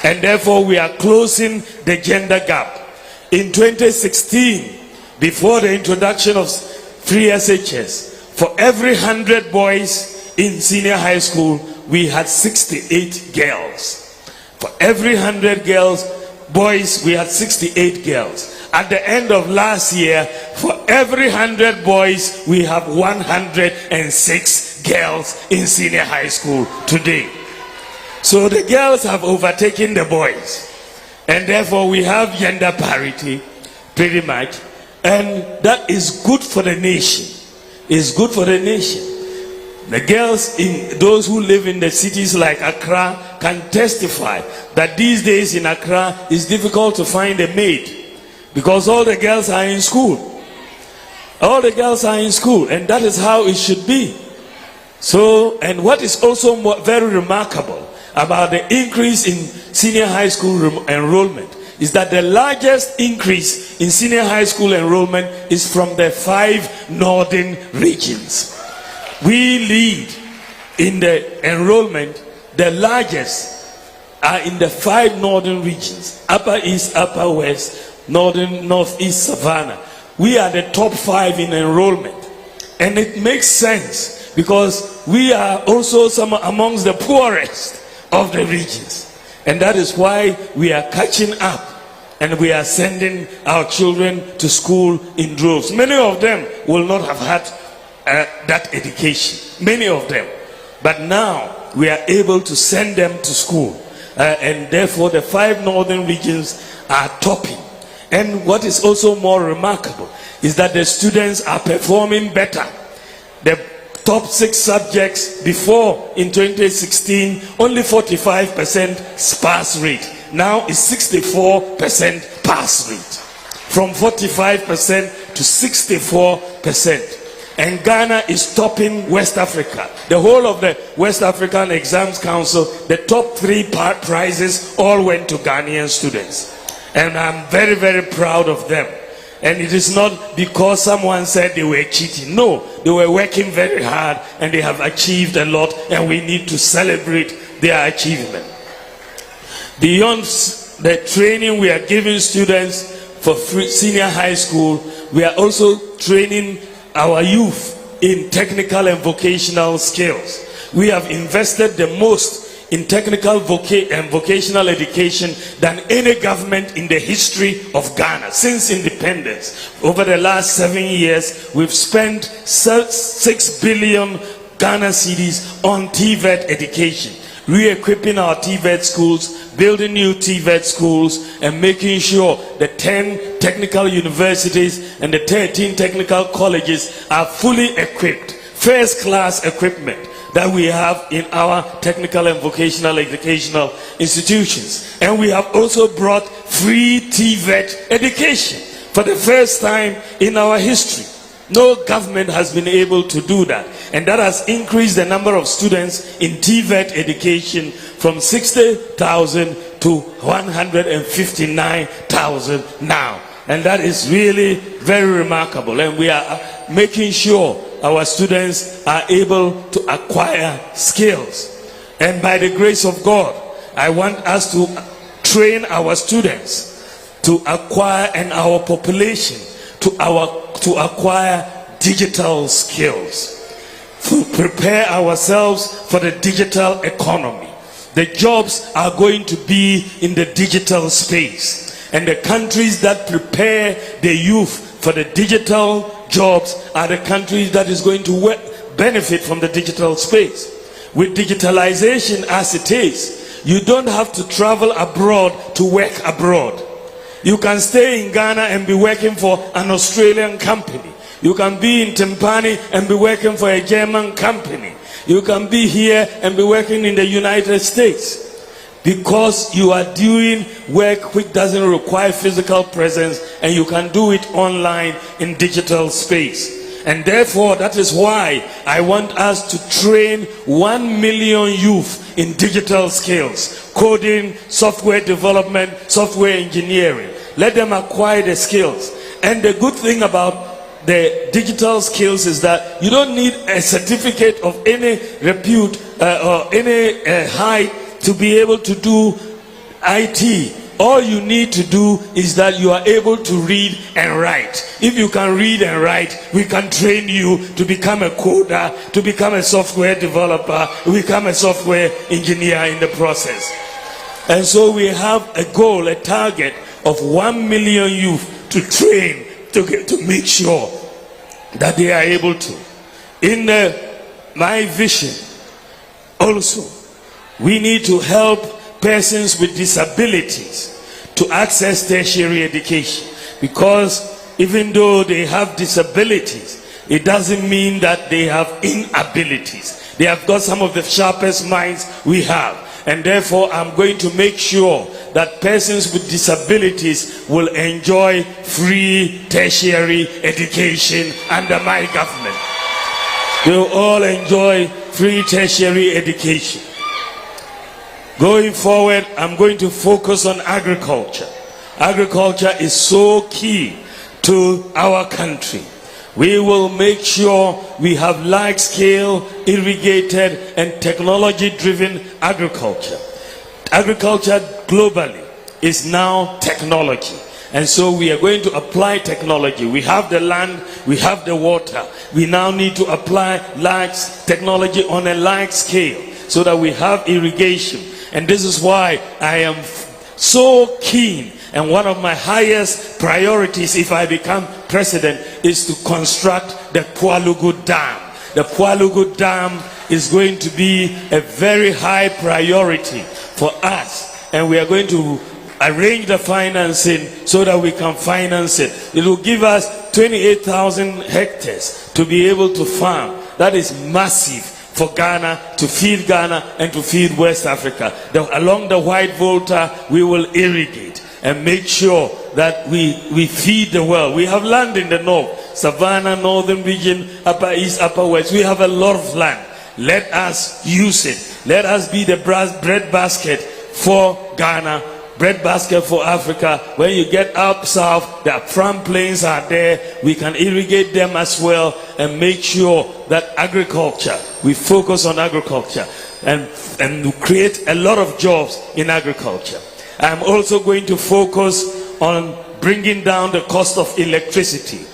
And therefore we are closing the gender gap. In 2016, before the introduction of free SHS, for every 100 boys in senior high school, we had 68 girls. For every 100 boys, we had 68 girls. At the end of last year, for every 100 boys, we have 106 girls in senior high school today. So the girls have overtaken the boys. And therefore we have gender parity, pretty much. And that is good for the nation. It's good for the nation. The girls, those who live in the cities like Accra, can testify that these days in Accra it's difficult to find a maid because all the girls are in school. All the girls are in school, and that is how it should be. So, and what is also very remarkable about the increase in senior high school enrollment is that the largest increase in senior high school enrollment is from the 5 northern regions. We lead in the enrollment. The largest are in the 5 northern regions: Upper East, Upper West, Northern, Northeast, Savannah. We are the top 5 in enrollment. And it makes sense because we are also some amongst the poorest of the regions. And that is why we are catching up and we are sending our children to school in droves. Many of them will not have had that education, many of them, but now we are able to send them to school, and therefore the 5 northern regions are topping. And what is also more remarkable is that the students are performing better. The top 6 subjects before, in 2016, only 45% pass rate. Now it's 64% pass rate, from 45% to 64%. And Ghana is topping West Africa. The whole of the West African Exams Council, the top 3 prizes all went to Ghanaian students. And I'm very, very proud of them. And it is not because someone said they were cheating. No, they were working very hard and they have achieved a lot, and we need to celebrate their achievement. Beyond the training we are giving students for senior high school, we are also training our youth in technical and vocational skills. We have invested the most in technical and vocational education than any government in the history of Ghana since independence. Over the last 7 years, we've spent 6 billion Ghana cedis on TVET education, re-equipping our TVET schools, building new TVET schools, and making sure the 10 technical universities and the 13 technical colleges are fully equipped, first-class equipment that we have in our technical and vocational educational institutions. And we have also brought free TVET education for the first time in our history. No government has been able to do that, and that has increased the number of students in TVET education from 60,000 to 159,000 now. And that is really very remarkable, and we are making sure our students are able to acquire skills. And by the grace of God, I want us to train our students to acquire, and our population to acquire digital skills, to prepare ourselves for the digital economy. The jobs are going to be in the digital space, and the countries that prepare the youth for the digital jobs are the countries that is going to benefit from the digital space. With digitalization as it is, You don't have to travel abroad to work abroad. You can stay in Ghana and be working for an Australian company. You can be in Timpani and be working for a German company. You can be here and be working in the United States. Because you are doing work which doesn't require physical presence, and you can do it online in digital space. And therefore, that is why I want us to train 1 million youth in digital skills, coding, software development, software engineering. Let them acquire the skills. And the good thing about the digital skills is that you don't need a certificate of any repute or any height to be able to do IT. All you need to do is that you are able to read and write. If you can read and write, we can train you to become a coder, to become a software developer, become a software engineer in the process. And so we have a goal, a target of 1 million youth to train to make sure that they are able to. In my vision also, we need to help persons with disabilities to access tertiary education, because even though they have disabilities, it doesn't mean that they have inabilities. They have got some of the sharpest minds we have, and therefore I'm going to make sure that persons with disabilities will enjoy free tertiary education under my government. They will all enjoy free tertiary education. Going forward, I'm going to focus on agriculture. Agriculture is so key to our country. We will make sure we have large-scale, irrigated, and technology-driven agriculture. Agriculture globally is now technology. And so we are going to apply technology. We have the land, we have the water. We now need to apply large technology on a large scale so that we have irrigation. And this is why I am so keen, and one of my highest priorities if I become president is to construct the Kwalugu Dam. The Kwalugu Dam is going to be a very high priority for us, and we are going to arrange the financing so that we can finance it. It will give us 28,000 hectares to be able to farm. That is massive for Ghana, to feed Ghana and to feed West Africa. Along the White Volta, we will irrigate and make sure that we feed the world. We have land in the north, Savannah, northern region, upper east, upper west. We have a lot of land. Let us use it. Let us be the bread basket for Ghana, bread basket for Africa. When you get up south, the farm plains are there. We can irrigate them as well and make sure that agriculture, we focus on agriculture and create a lot of jobs in agriculture. I'm also going to focus on bringing down the cost of electricity.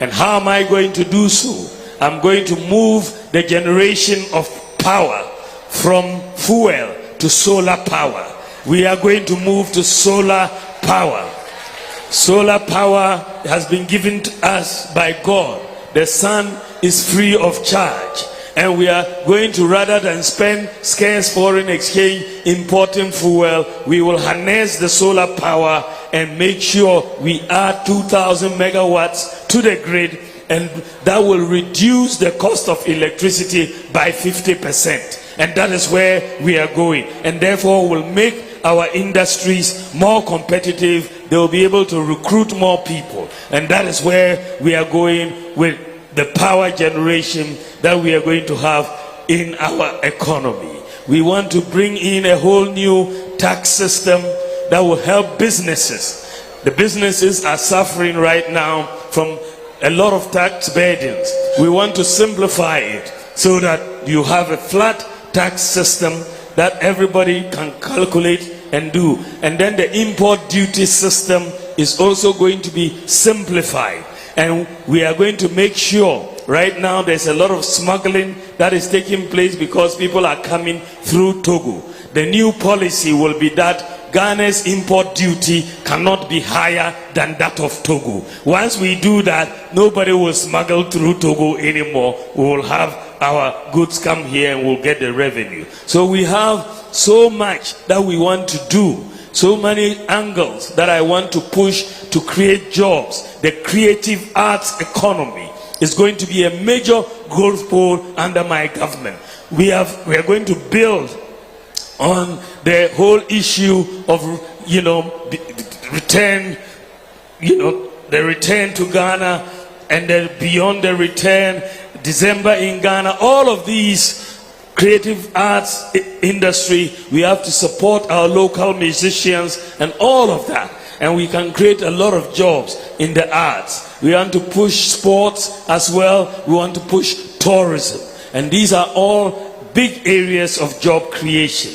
And how am I going to do so? I'm going to move the generation of power from fuel to solar power. We are going to move to solar power. Solar power has been given to us by God. The sun is free of charge. And we are going to, rather than spend scarce foreign exchange importing fuel, we will harness the solar power and make sure we add 2,000 megawatts to the grid, and that will reduce the cost of electricity by 50%. And that is where we are going. And therefore will make our industries more competitive. They will be able to recruit more people. And that is where we are going with the power generation that we are going to have in our economy. We want to bring in a whole new tax system that will help businesses. The businesses are suffering right now from a lot of tax burdens. We want to simplify it so that you have a flat tax system that everybody can calculate and do. And then the import duty system is also going to be simplified. And we are going to make sure, right now there's a lot of smuggling that is taking place because people are coming through Togo. The new policy will be that Ghana's import duty cannot be higher than that of Togo. Once we do that, nobody will smuggle through Togo anymore. We will have our goods come here and we'll get the revenue. So we have so much that we want to do, so many angles that I want to push to create jobs. The creative arts economy is going to be a major growth pole under my government. We are going to build on the whole issue of, return, the return to Ghana, and then beyond the return, December in Ghana. All of these creative arts industry, we have to support our local musicians and all of that. And we can create a lot of jobs in the arts. We want to push sports as well. We want to push tourism. And these are all big areas of job creation.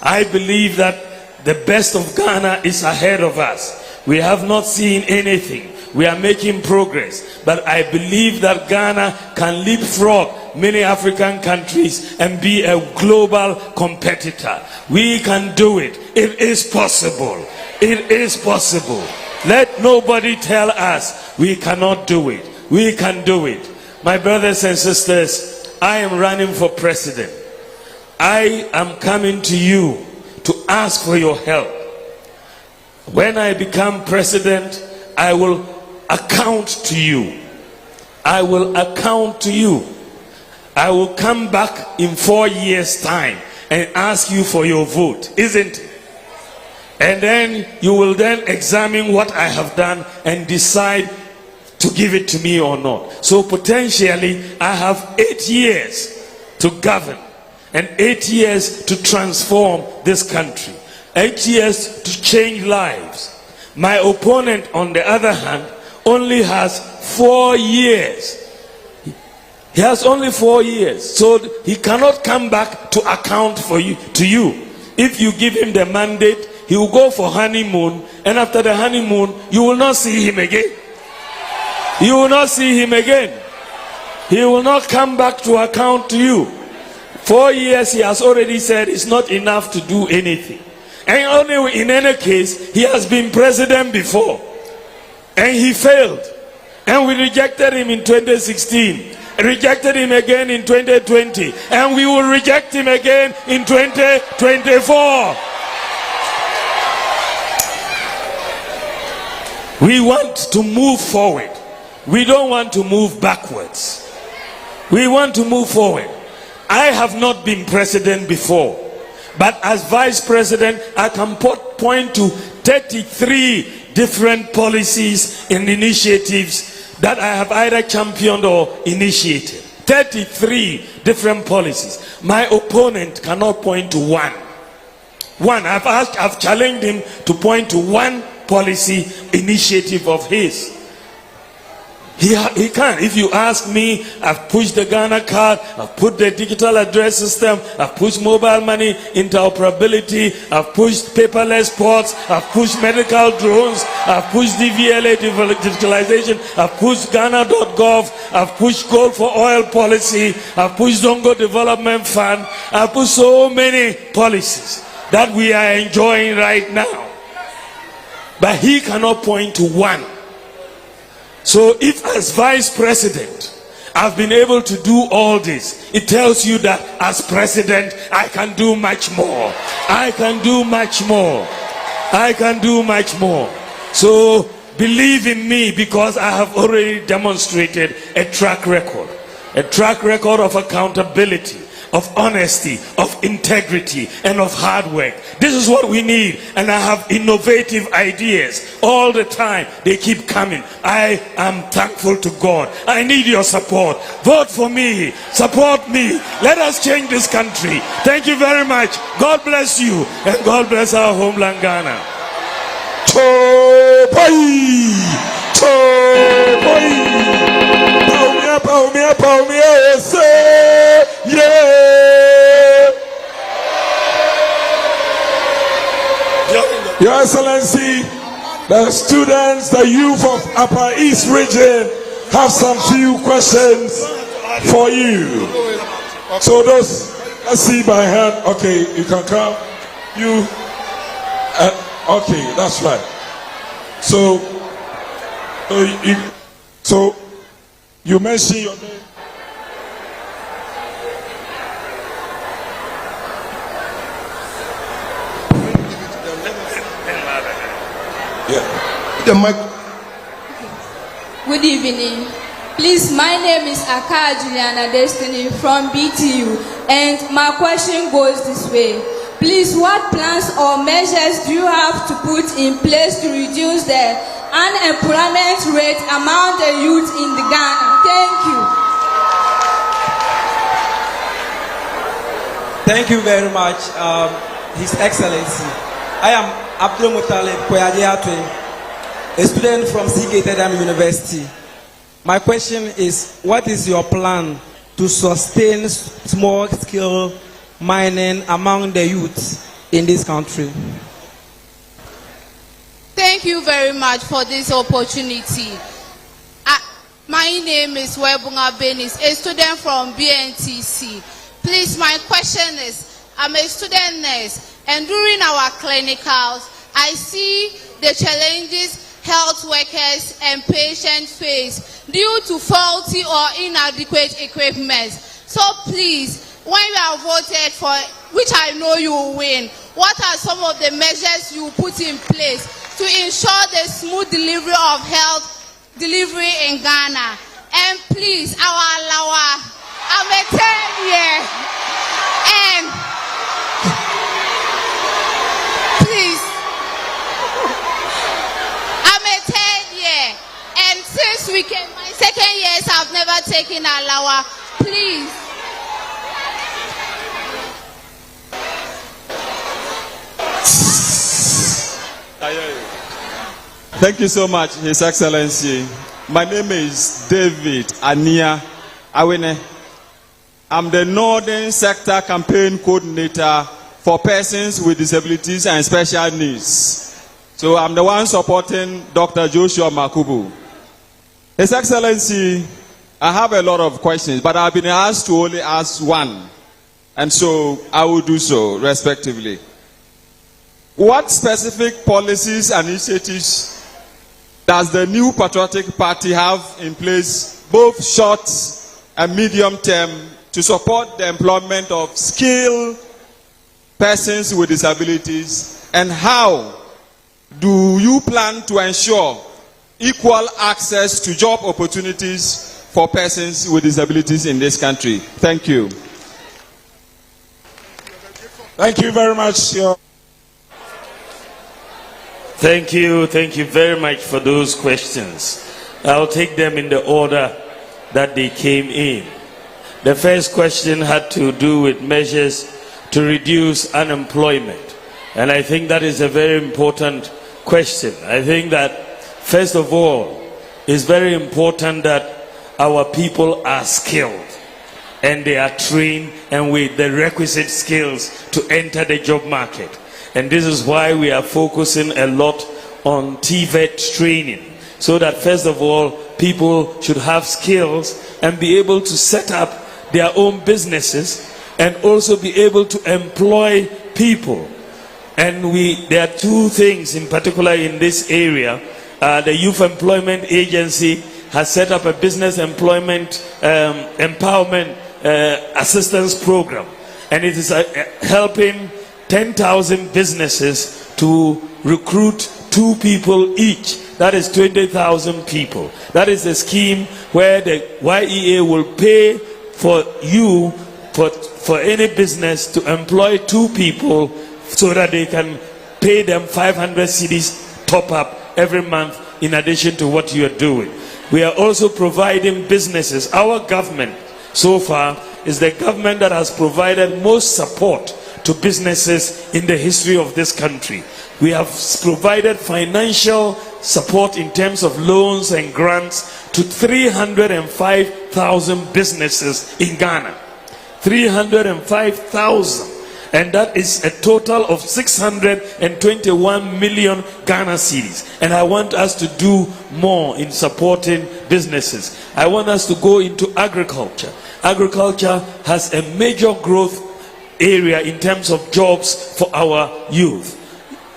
I believe that the best of Ghana is ahead of us. We have not seen anything. We are making progress. But I believe that Ghana can leapfrog many African countries and be a global competitor. We can do it. It is possible. It is possible. Let nobody tell us we cannot do it. We can do it. My brothers and sisters, I am running for president. I am coming to you to ask for your help. When I become president, I will account to you. I will account to you. I will come back in 4 years' time and ask you for your vote, isn't it? And then you will then examine what I have done and decide to give it to me or not. So potentially I have 8 years to govern and 8 years to transform this country, 8 years to change lives. My opponent, on the other hand, only has 4 years. He has only 4 years, so he cannot come back to account for you, to you. If you give him the mandate, he will go for honeymoon, and after the honeymoon, you will not see him again. You will not see him again. He will not come back to account to you. 4 years, he has already said, it's not enough to do anything. And only in any case, he has been president before, and he failed. And we rejected him in 2016. Rejected him again in 2020, and we will reject him again in 2024. We want to move forward. We don't want to move backwards. We want to move forward. I have not been president before, but as vice president, I can point to 33 different policies and initiatives that I have either championed or initiated. 33 different policies. My opponent cannot point to one. I've challenged him to point to one policy initiative of his. He can't. If you ask me, I've pushed the Ghana card, I've put the digital address system, I've pushed mobile money interoperability, I've pushed paperless ports, I've pushed medical drones, I've pushed DVLA digitalization, I've pushed Ghana.gov, I've pushed gold for oil policy, I've pushed Zongo Development Fund, I've pushed so many policies that we are enjoying right now. But he cannot point to one. So if as vice president I've been able to do all this, it tells you that as president I can do much more. I can do much more. I can do much more. So believe in me, because I have already demonstrated a track record of accountability, of honesty, of integrity, and of hard work. This is what we need, and I have innovative ideas all the time. They keep coming. I am thankful to God. I need your support. Vote for me. Support me. Let us change this country. Thank you very much. God bless you, and God bless our homeland Ghana. Your Excellency, the students, the youth of Upper East Region have some few questions for you. So those, let's see by hand. Okay, you can come. You, okay, that's right. So you mentioned your name. the mic. Good evening. Please, my name is Aka Juliana Destiny from BTU, and my question goes this way. Please, what plans or measures do you have to put in place to reduce the unemployment rate among the youth in the Ghana? Thank you. Thank you very much, His Excellency. I am Abdul Mutalib Koyajiatwe, a student from Seagate University. My question is, what is your plan to sustain small-scale mining among the youth in this country? Thank you very much for this opportunity. My name is Webunga Benis, a student from BNTC. Please, my question is, I'm a student nurse, and during our clinicals, I see the challenges health workers and patients face due to faulty or inadequate equipment. So please, when you are voted for, which I know you will win, what are some of the measures you put in place to ensure the smooth delivery of health delivery in Ghana? And please, I'm a 10-year, and please, and since my second years I've never taken alawa, please. Thank you so much, His Excellency. My name is David Ania Awene. I'm the Northern Sector Campaign Coordinator for persons with disabilities and special needs. So I'm the one supporting Dr. Joshua Makubu. His Excellency, I have a lot of questions, but I've been asked to only ask one. And so I will do so respectively. What specific policies and initiatives does the new Patriotic Party have in place, both short and medium term, to support the employment of skilled persons with disabilities? And how do you plan to ensure equal access to job opportunities for persons with disabilities in this country? Thank you. Thank you very much. Thank you very much for those questions. I'll take them in the order that they came in. The first question had to do with measures to reduce unemployment. And I think that is a very important question. I think that, first of all, it's very important that our people are skilled and they are trained and with the requisite skills to enter the job market. And this is why we are focusing a lot on TVET training, so that first of all, people should have skills and be able to set up their own businesses and also be able to employ people. And there are two things in particular in this area. The Youth Employment Agency has set up a business employment empowerment assistance program, and it is helping 10,000 businesses to recruit 2 people each. That is 20,000 people. That is a scheme where the YEA will pay for you, for any business, to employ 2 people so that they can pay them 500 cedis top up every month in addition to what you are doing. We are also providing businesses. Our government so far is the government that has provided most support to businesses in the history of this country. We have provided financial support in terms of loans and grants to 305,000 businesses in Ghana. 305,000. And that is a total of 621 million Ghana cedis. And I want us to do more in supporting businesses. I want us to go into agriculture. Agriculture has a major growth area in terms of jobs for our youth.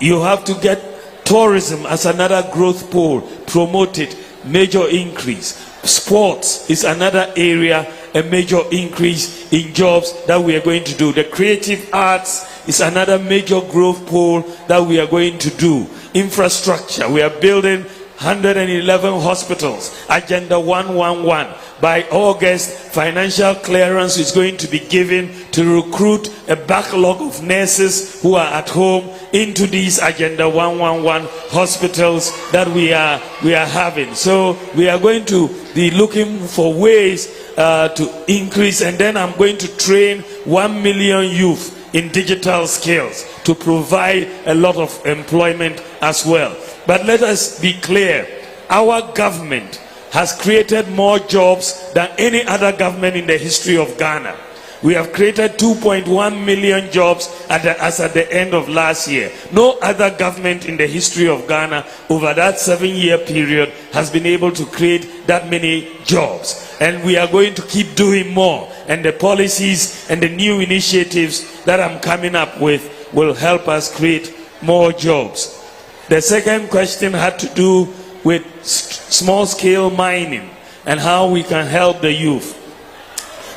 You have to get tourism as another growth pole, promote it, major increase. Sports is another area, a major increase in jobs that we are going to do. The creative arts is another major growth pole that we are going to do. Infrastructure, we are building 111 hospitals. Agenda 111. By August, financial clearance is going to be given to recruit a backlog of nurses who are at home into these Agenda 111 hospitals that we are having. So we are going to be looking for ways to increase, and then I'm going to train 1 million youth in digital skills to provide a lot of employment as well. But let us be clear, our government has created more jobs than any other government in the history of Ghana. We have created 2.1 million jobs as at the end of last year. No other government in the history of Ghana over that 7-year period has been able to create that many jobs. And we are going to keep doing more. And the policies and the new initiatives that I'm coming up with will help us create more jobs. The second question had to do with small-scale mining and how we can help the youth.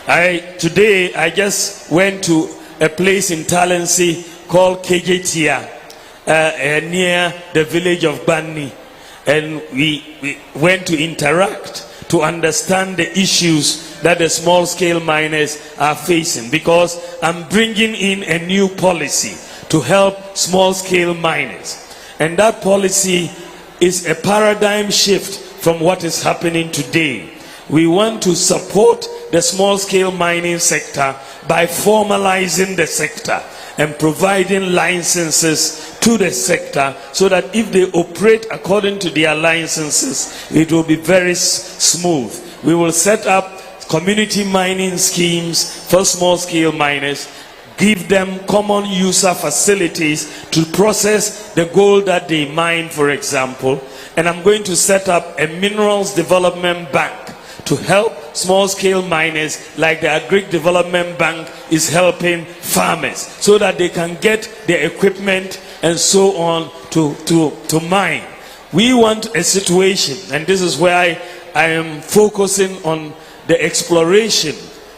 Today I just went to a place in Talensi called Kejetia, near the village of Bani, and we went to interact to understand the issues that the small-scale miners are facing, because I'm bringing in a new policy to help small-scale miners, and that policy is a paradigm shift from what is happening today. We want to support the small-scale mining sector by formalizing the sector and providing licenses to the sector, so that if they operate according to their licenses, it will be very smooth. We will set up community mining schemes for small-scale miners, give them common user facilities to process the gold that they mine, for example. And I'm going to set up a minerals development bank to help small-scale miners, like the Agric Development Bank is helping farmers, so that they can get the equipment and so on to mine. We want a situation, and this is where I am focusing on the exploration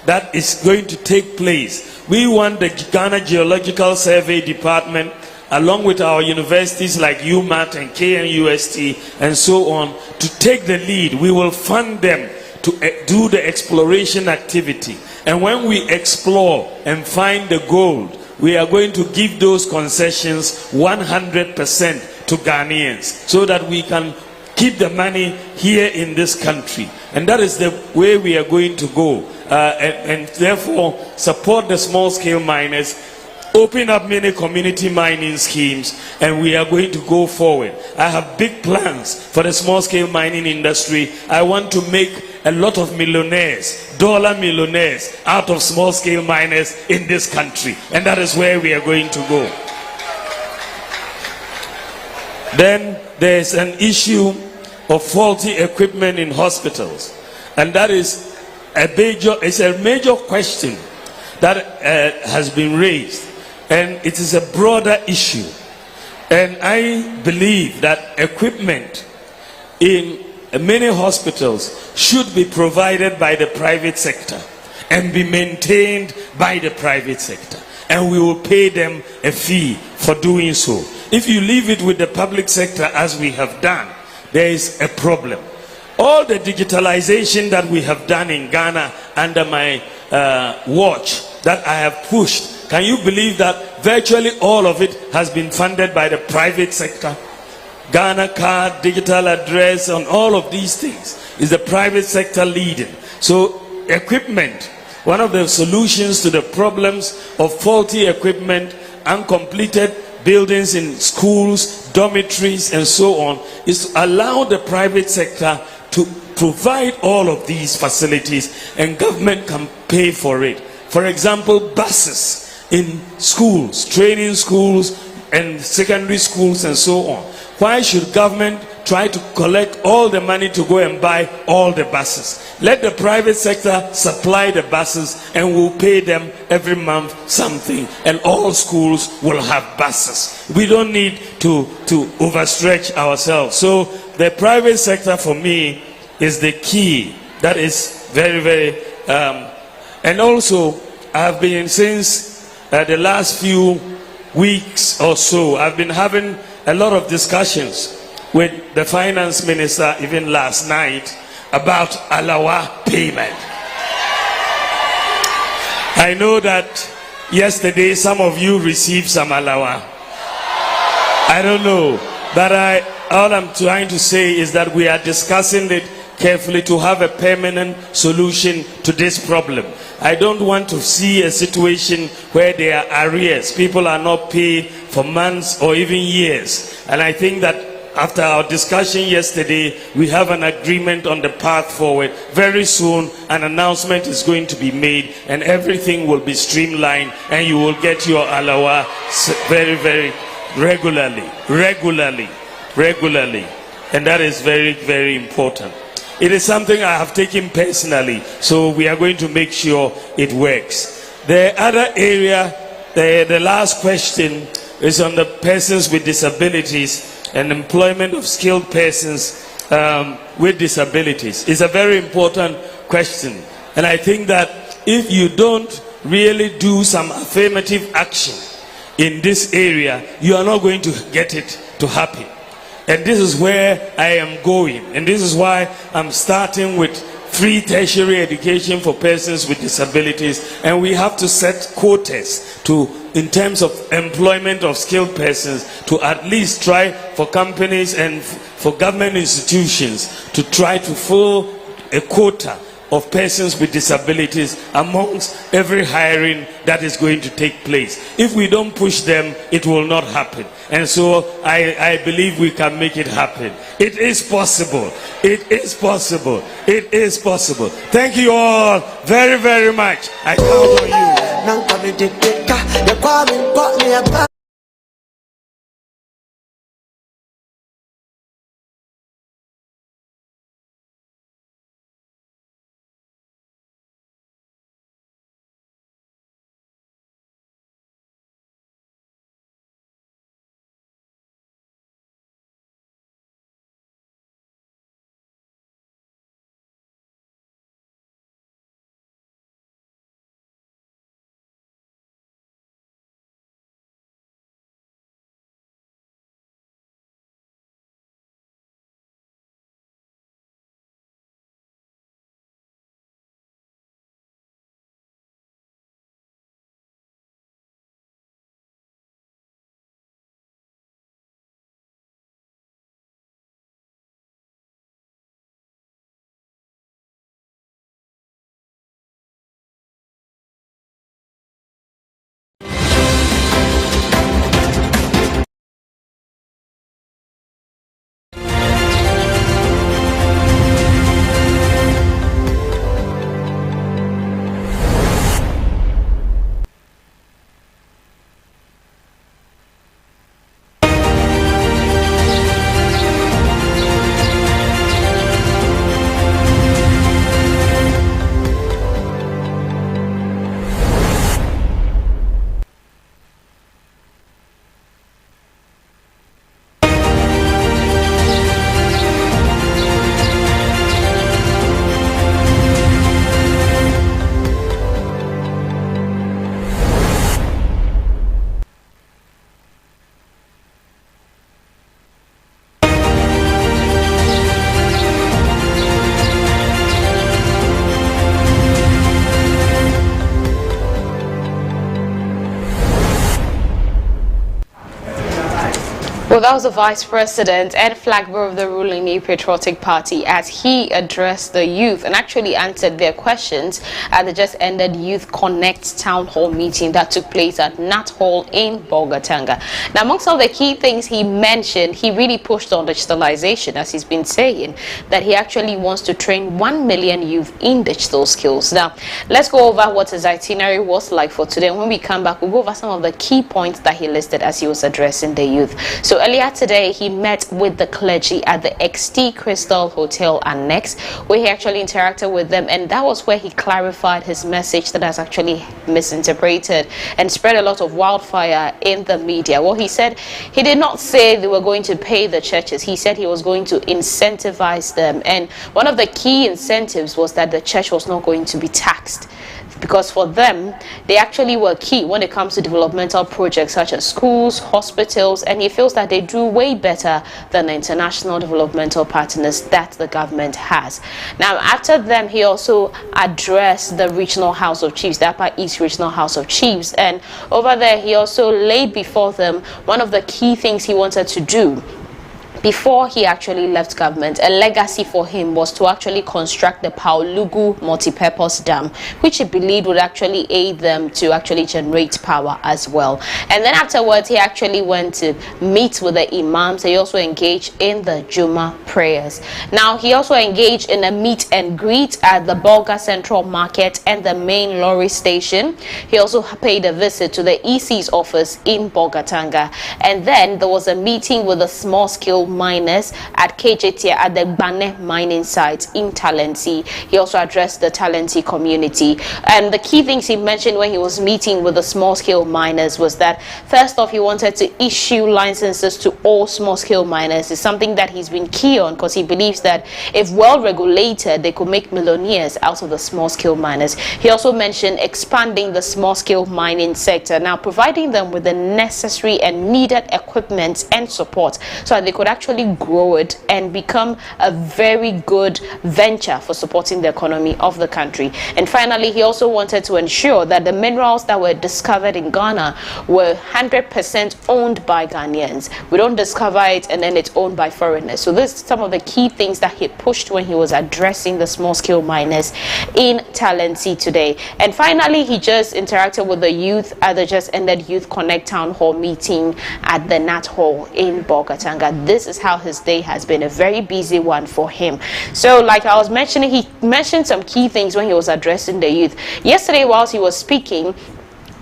that is going to take place. We want the Ghana Geological Survey Department, along with our universities like UMAT and KNUST and so on, to take the lead. We will fund them to do the exploration activity. And when we explore and find the gold, we are going to give those concessions 100% to Ghanaians, so that we can keep the money here in this country. And that is the way we are going to go. And therefore support the small-scale miners, open up many community mining schemes, and we are going to go forward. I have big plans for the small-scale mining industry. I want to make a lot of millionaires, dollar millionaires, out of small-scale miners in this country, and that is where we are going to go. Then there is an issue of faulty equipment in hospitals, and that is a major question that has been raised, and it is a broader issue. And I believe that equipment in many hospitals should be provided by the private sector and be maintained by the private sector, and we will pay them a fee for doing so. If you leave it with the public sector, as we have done, there is a problem. All the digitalization that we have done in Ghana under my watch, that I have pushed, can you believe that virtually all of it has been funded by the private sector? Ghana card, digital address, and all of these things is the private sector leading. So equipment, one of the solutions to the problems of faulty equipment, uncompleted buildings in schools, dormitories, and so on, is to allow the private sector to provide all of these facilities, and government can pay for it. For example, buses in schools, training schools and secondary schools and so on. Why should government try to collect all the money to go and buy all the buses? Let the private sector supply the buses, and we'll pay them every month something, and all schools will have buses. We don't need to overstretch ourselves. So the private sector for me is the key. That is very, very and also I've been, since the last few weeks or so, I've been having a lot of discussions with the finance minister even last night about alawa payment. I know that yesterday some of you received some alawa. I don't know, but all I'm trying to say is that we are discussing it carefully to have a permanent solution to this problem. I don't want to see a situation where there are arrears. People are not paid for months or even years. And I think that after our discussion yesterday, we have an agreement on the path forward. Very soon, an announcement is going to be made and everything will be streamlined and you will get your alawa very, very regularly. And that is very, very important. It is something I have taken personally, so we are going to make sure it works. The other area, the last question is on the persons with disabilities and employment of skilled persons with disabilities. It's a very important question. And I think that if you don't really do some affirmative action in this area, you are not going to get it to happen. And this is where I am going. And this is why I'm starting with free tertiary education for persons with disabilities. And we have to set quotas in terms of employment of skilled persons, to at least try for companies and for government institutions to try to fill a quota of persons with disabilities amongst every hiring that is going to take place. If we don't push them, it will not happen. And so I believe we can make it happen. It is possible. It is possible. It is possible. Thank you all very, very much. I count on you. Well, that was the Vice President and flag bearer of the ruling New Patriotic Party as he addressed the youth and actually answered their questions at the just ended Youth Connect Town Hall meeting that took place at Nat Hall in Bolgatanga. Now, amongst all the key things he mentioned, he really pushed on digitalization, as he's been saying, that he actually wants to train 1 million youth in digital skills. Now, let's go over what his itinerary was like for today. And when we come back, we'll go over some of the key points that he listed as he was addressing the youth. So earlier today, he met with the clergy at the XT Crystal Hotel Annex, where he actually interacted with them, and that was where he clarified his message that has actually misinterpreted and spread a lot of wildfire in the media. Well, he said he did not say they were going to pay the churches. He said he was going to incentivize them, and one of the key incentives was that the church was not going to be taxed. because for them, they actually were key when it comes to developmental projects such as schools, hospitals, and he feels that they do way better than the international developmental partners that the government has. Now, after them, he also addressed the Regional House of Chiefs, the Upper East Regional House of Chiefs, and over there, he also laid before them one of the key things he wanted to do before he actually left government. A legacy for him was to actually construct the Paulugu multi-purpose dam, which he believed would actually aid them to actually generate power as well. And then afterwards, he actually went to meet with the imams. He also engaged in the Juma prayers. Now, he also engaged in a meet and greet at the Bolga Central Market and the main lorry station. He also paid a visit to the EC's office in Bolgatanga. And then there was a meeting with the small-scale miners at KJT at the Bane mining site in Talensi. He also addressed the Talensi community. And the key things he mentioned when he was meeting with the small-scale miners was that, first off, he wanted to issue licenses to all small-scale miners. It's something that he's been key on because he believes that if well-regulated, they could make millionaires out of the small-scale miners. He also mentioned expanding the small-scale mining sector, now providing them with the necessary and needed equipment and support so that they could actually grow it and become a very good venture for supporting the economy of the country. And finally, he also wanted to ensure that the minerals that were discovered in Ghana were 100% owned by Ghanaians. We don't discover it and then it's owned by foreigners. So this is some of the key things that he pushed when he was addressing the small-scale miners in Talensi today. And finally, he just interacted with the youth at the just ended Youth Connect Town Hall meeting at the Nat Hall in Bolgatanga. This is how his day has been, a very busy one for him. So like I was mentioning, he mentioned some key things when he was addressing the youth. Yesterday, whilst he was speaking,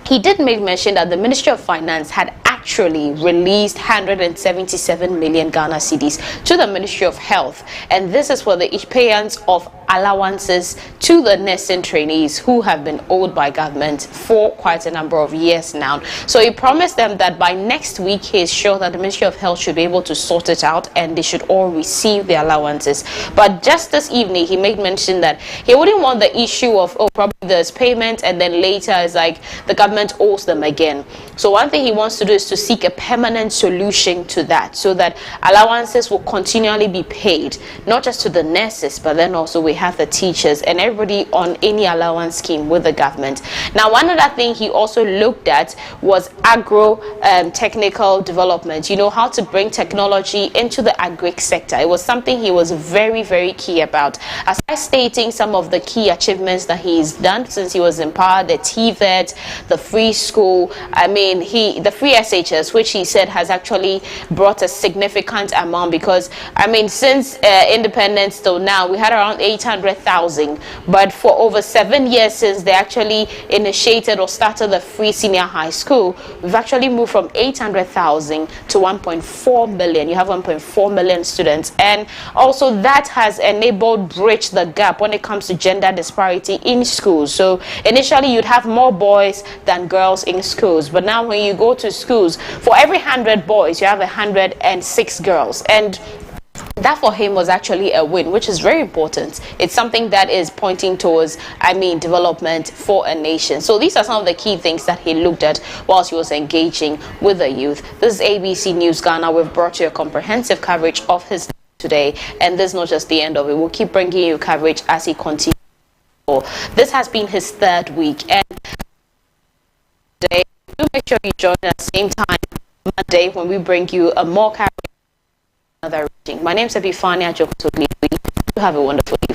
he did make mention that the Ministry of Finance had actually released 177 million Ghana cedis to the Ministry of Health, and this is for the payouts of allowances to the nursing trainees who have been owed by government for quite a number of years now. So he promised them that by next week he is sure that the Ministry of Health should be able to sort it out and they should all receive the allowances. But just this evening he made mention that he wouldn't want the issue of, oh, probably there's payment and then later it's like the government owes them again. So one thing he wants to do is to seek a permanent solution to that, so that allowances will continually be paid, not just to the nurses, but then also we have the teachers and everybody on any allowance scheme with the government. Now, one other thing he also looked at was agro technical development, you know, how to bring technology into the agri sector. It was something he was very, very key about, aside stating some of the key achievements that he's done since he was in power: the TVET, the free school, the free SHS, which he said has actually brought a significant amount, because since independence till now we had around 800,000, but for over 7 years since they actually initiated or started the free senior high school, we've actually moved from 800,000 to 1.4 million. You have 1.4 million students, and also that has enabled bridge the gap when it comes to gender disparity in schools. So initially you'd have more boys than girls in schools, but now when you go to schools, for every 100 boys you have 106 girls, and that for him was actually a win, which is very important. It's something that is pointing towards, development for a nation. So these are some of the key things that he looked at whilst he was engaging with the youth. This is ABC News Ghana. We've brought you a comprehensive coverage of his today, and this is not just the end of it. We'll keep bringing you coverage as he continues. This has been his third week, and today, do make sure you join us same time Monday when we bring you a more coverage. My name is Npp Flagbearer. You have a wonderful evening.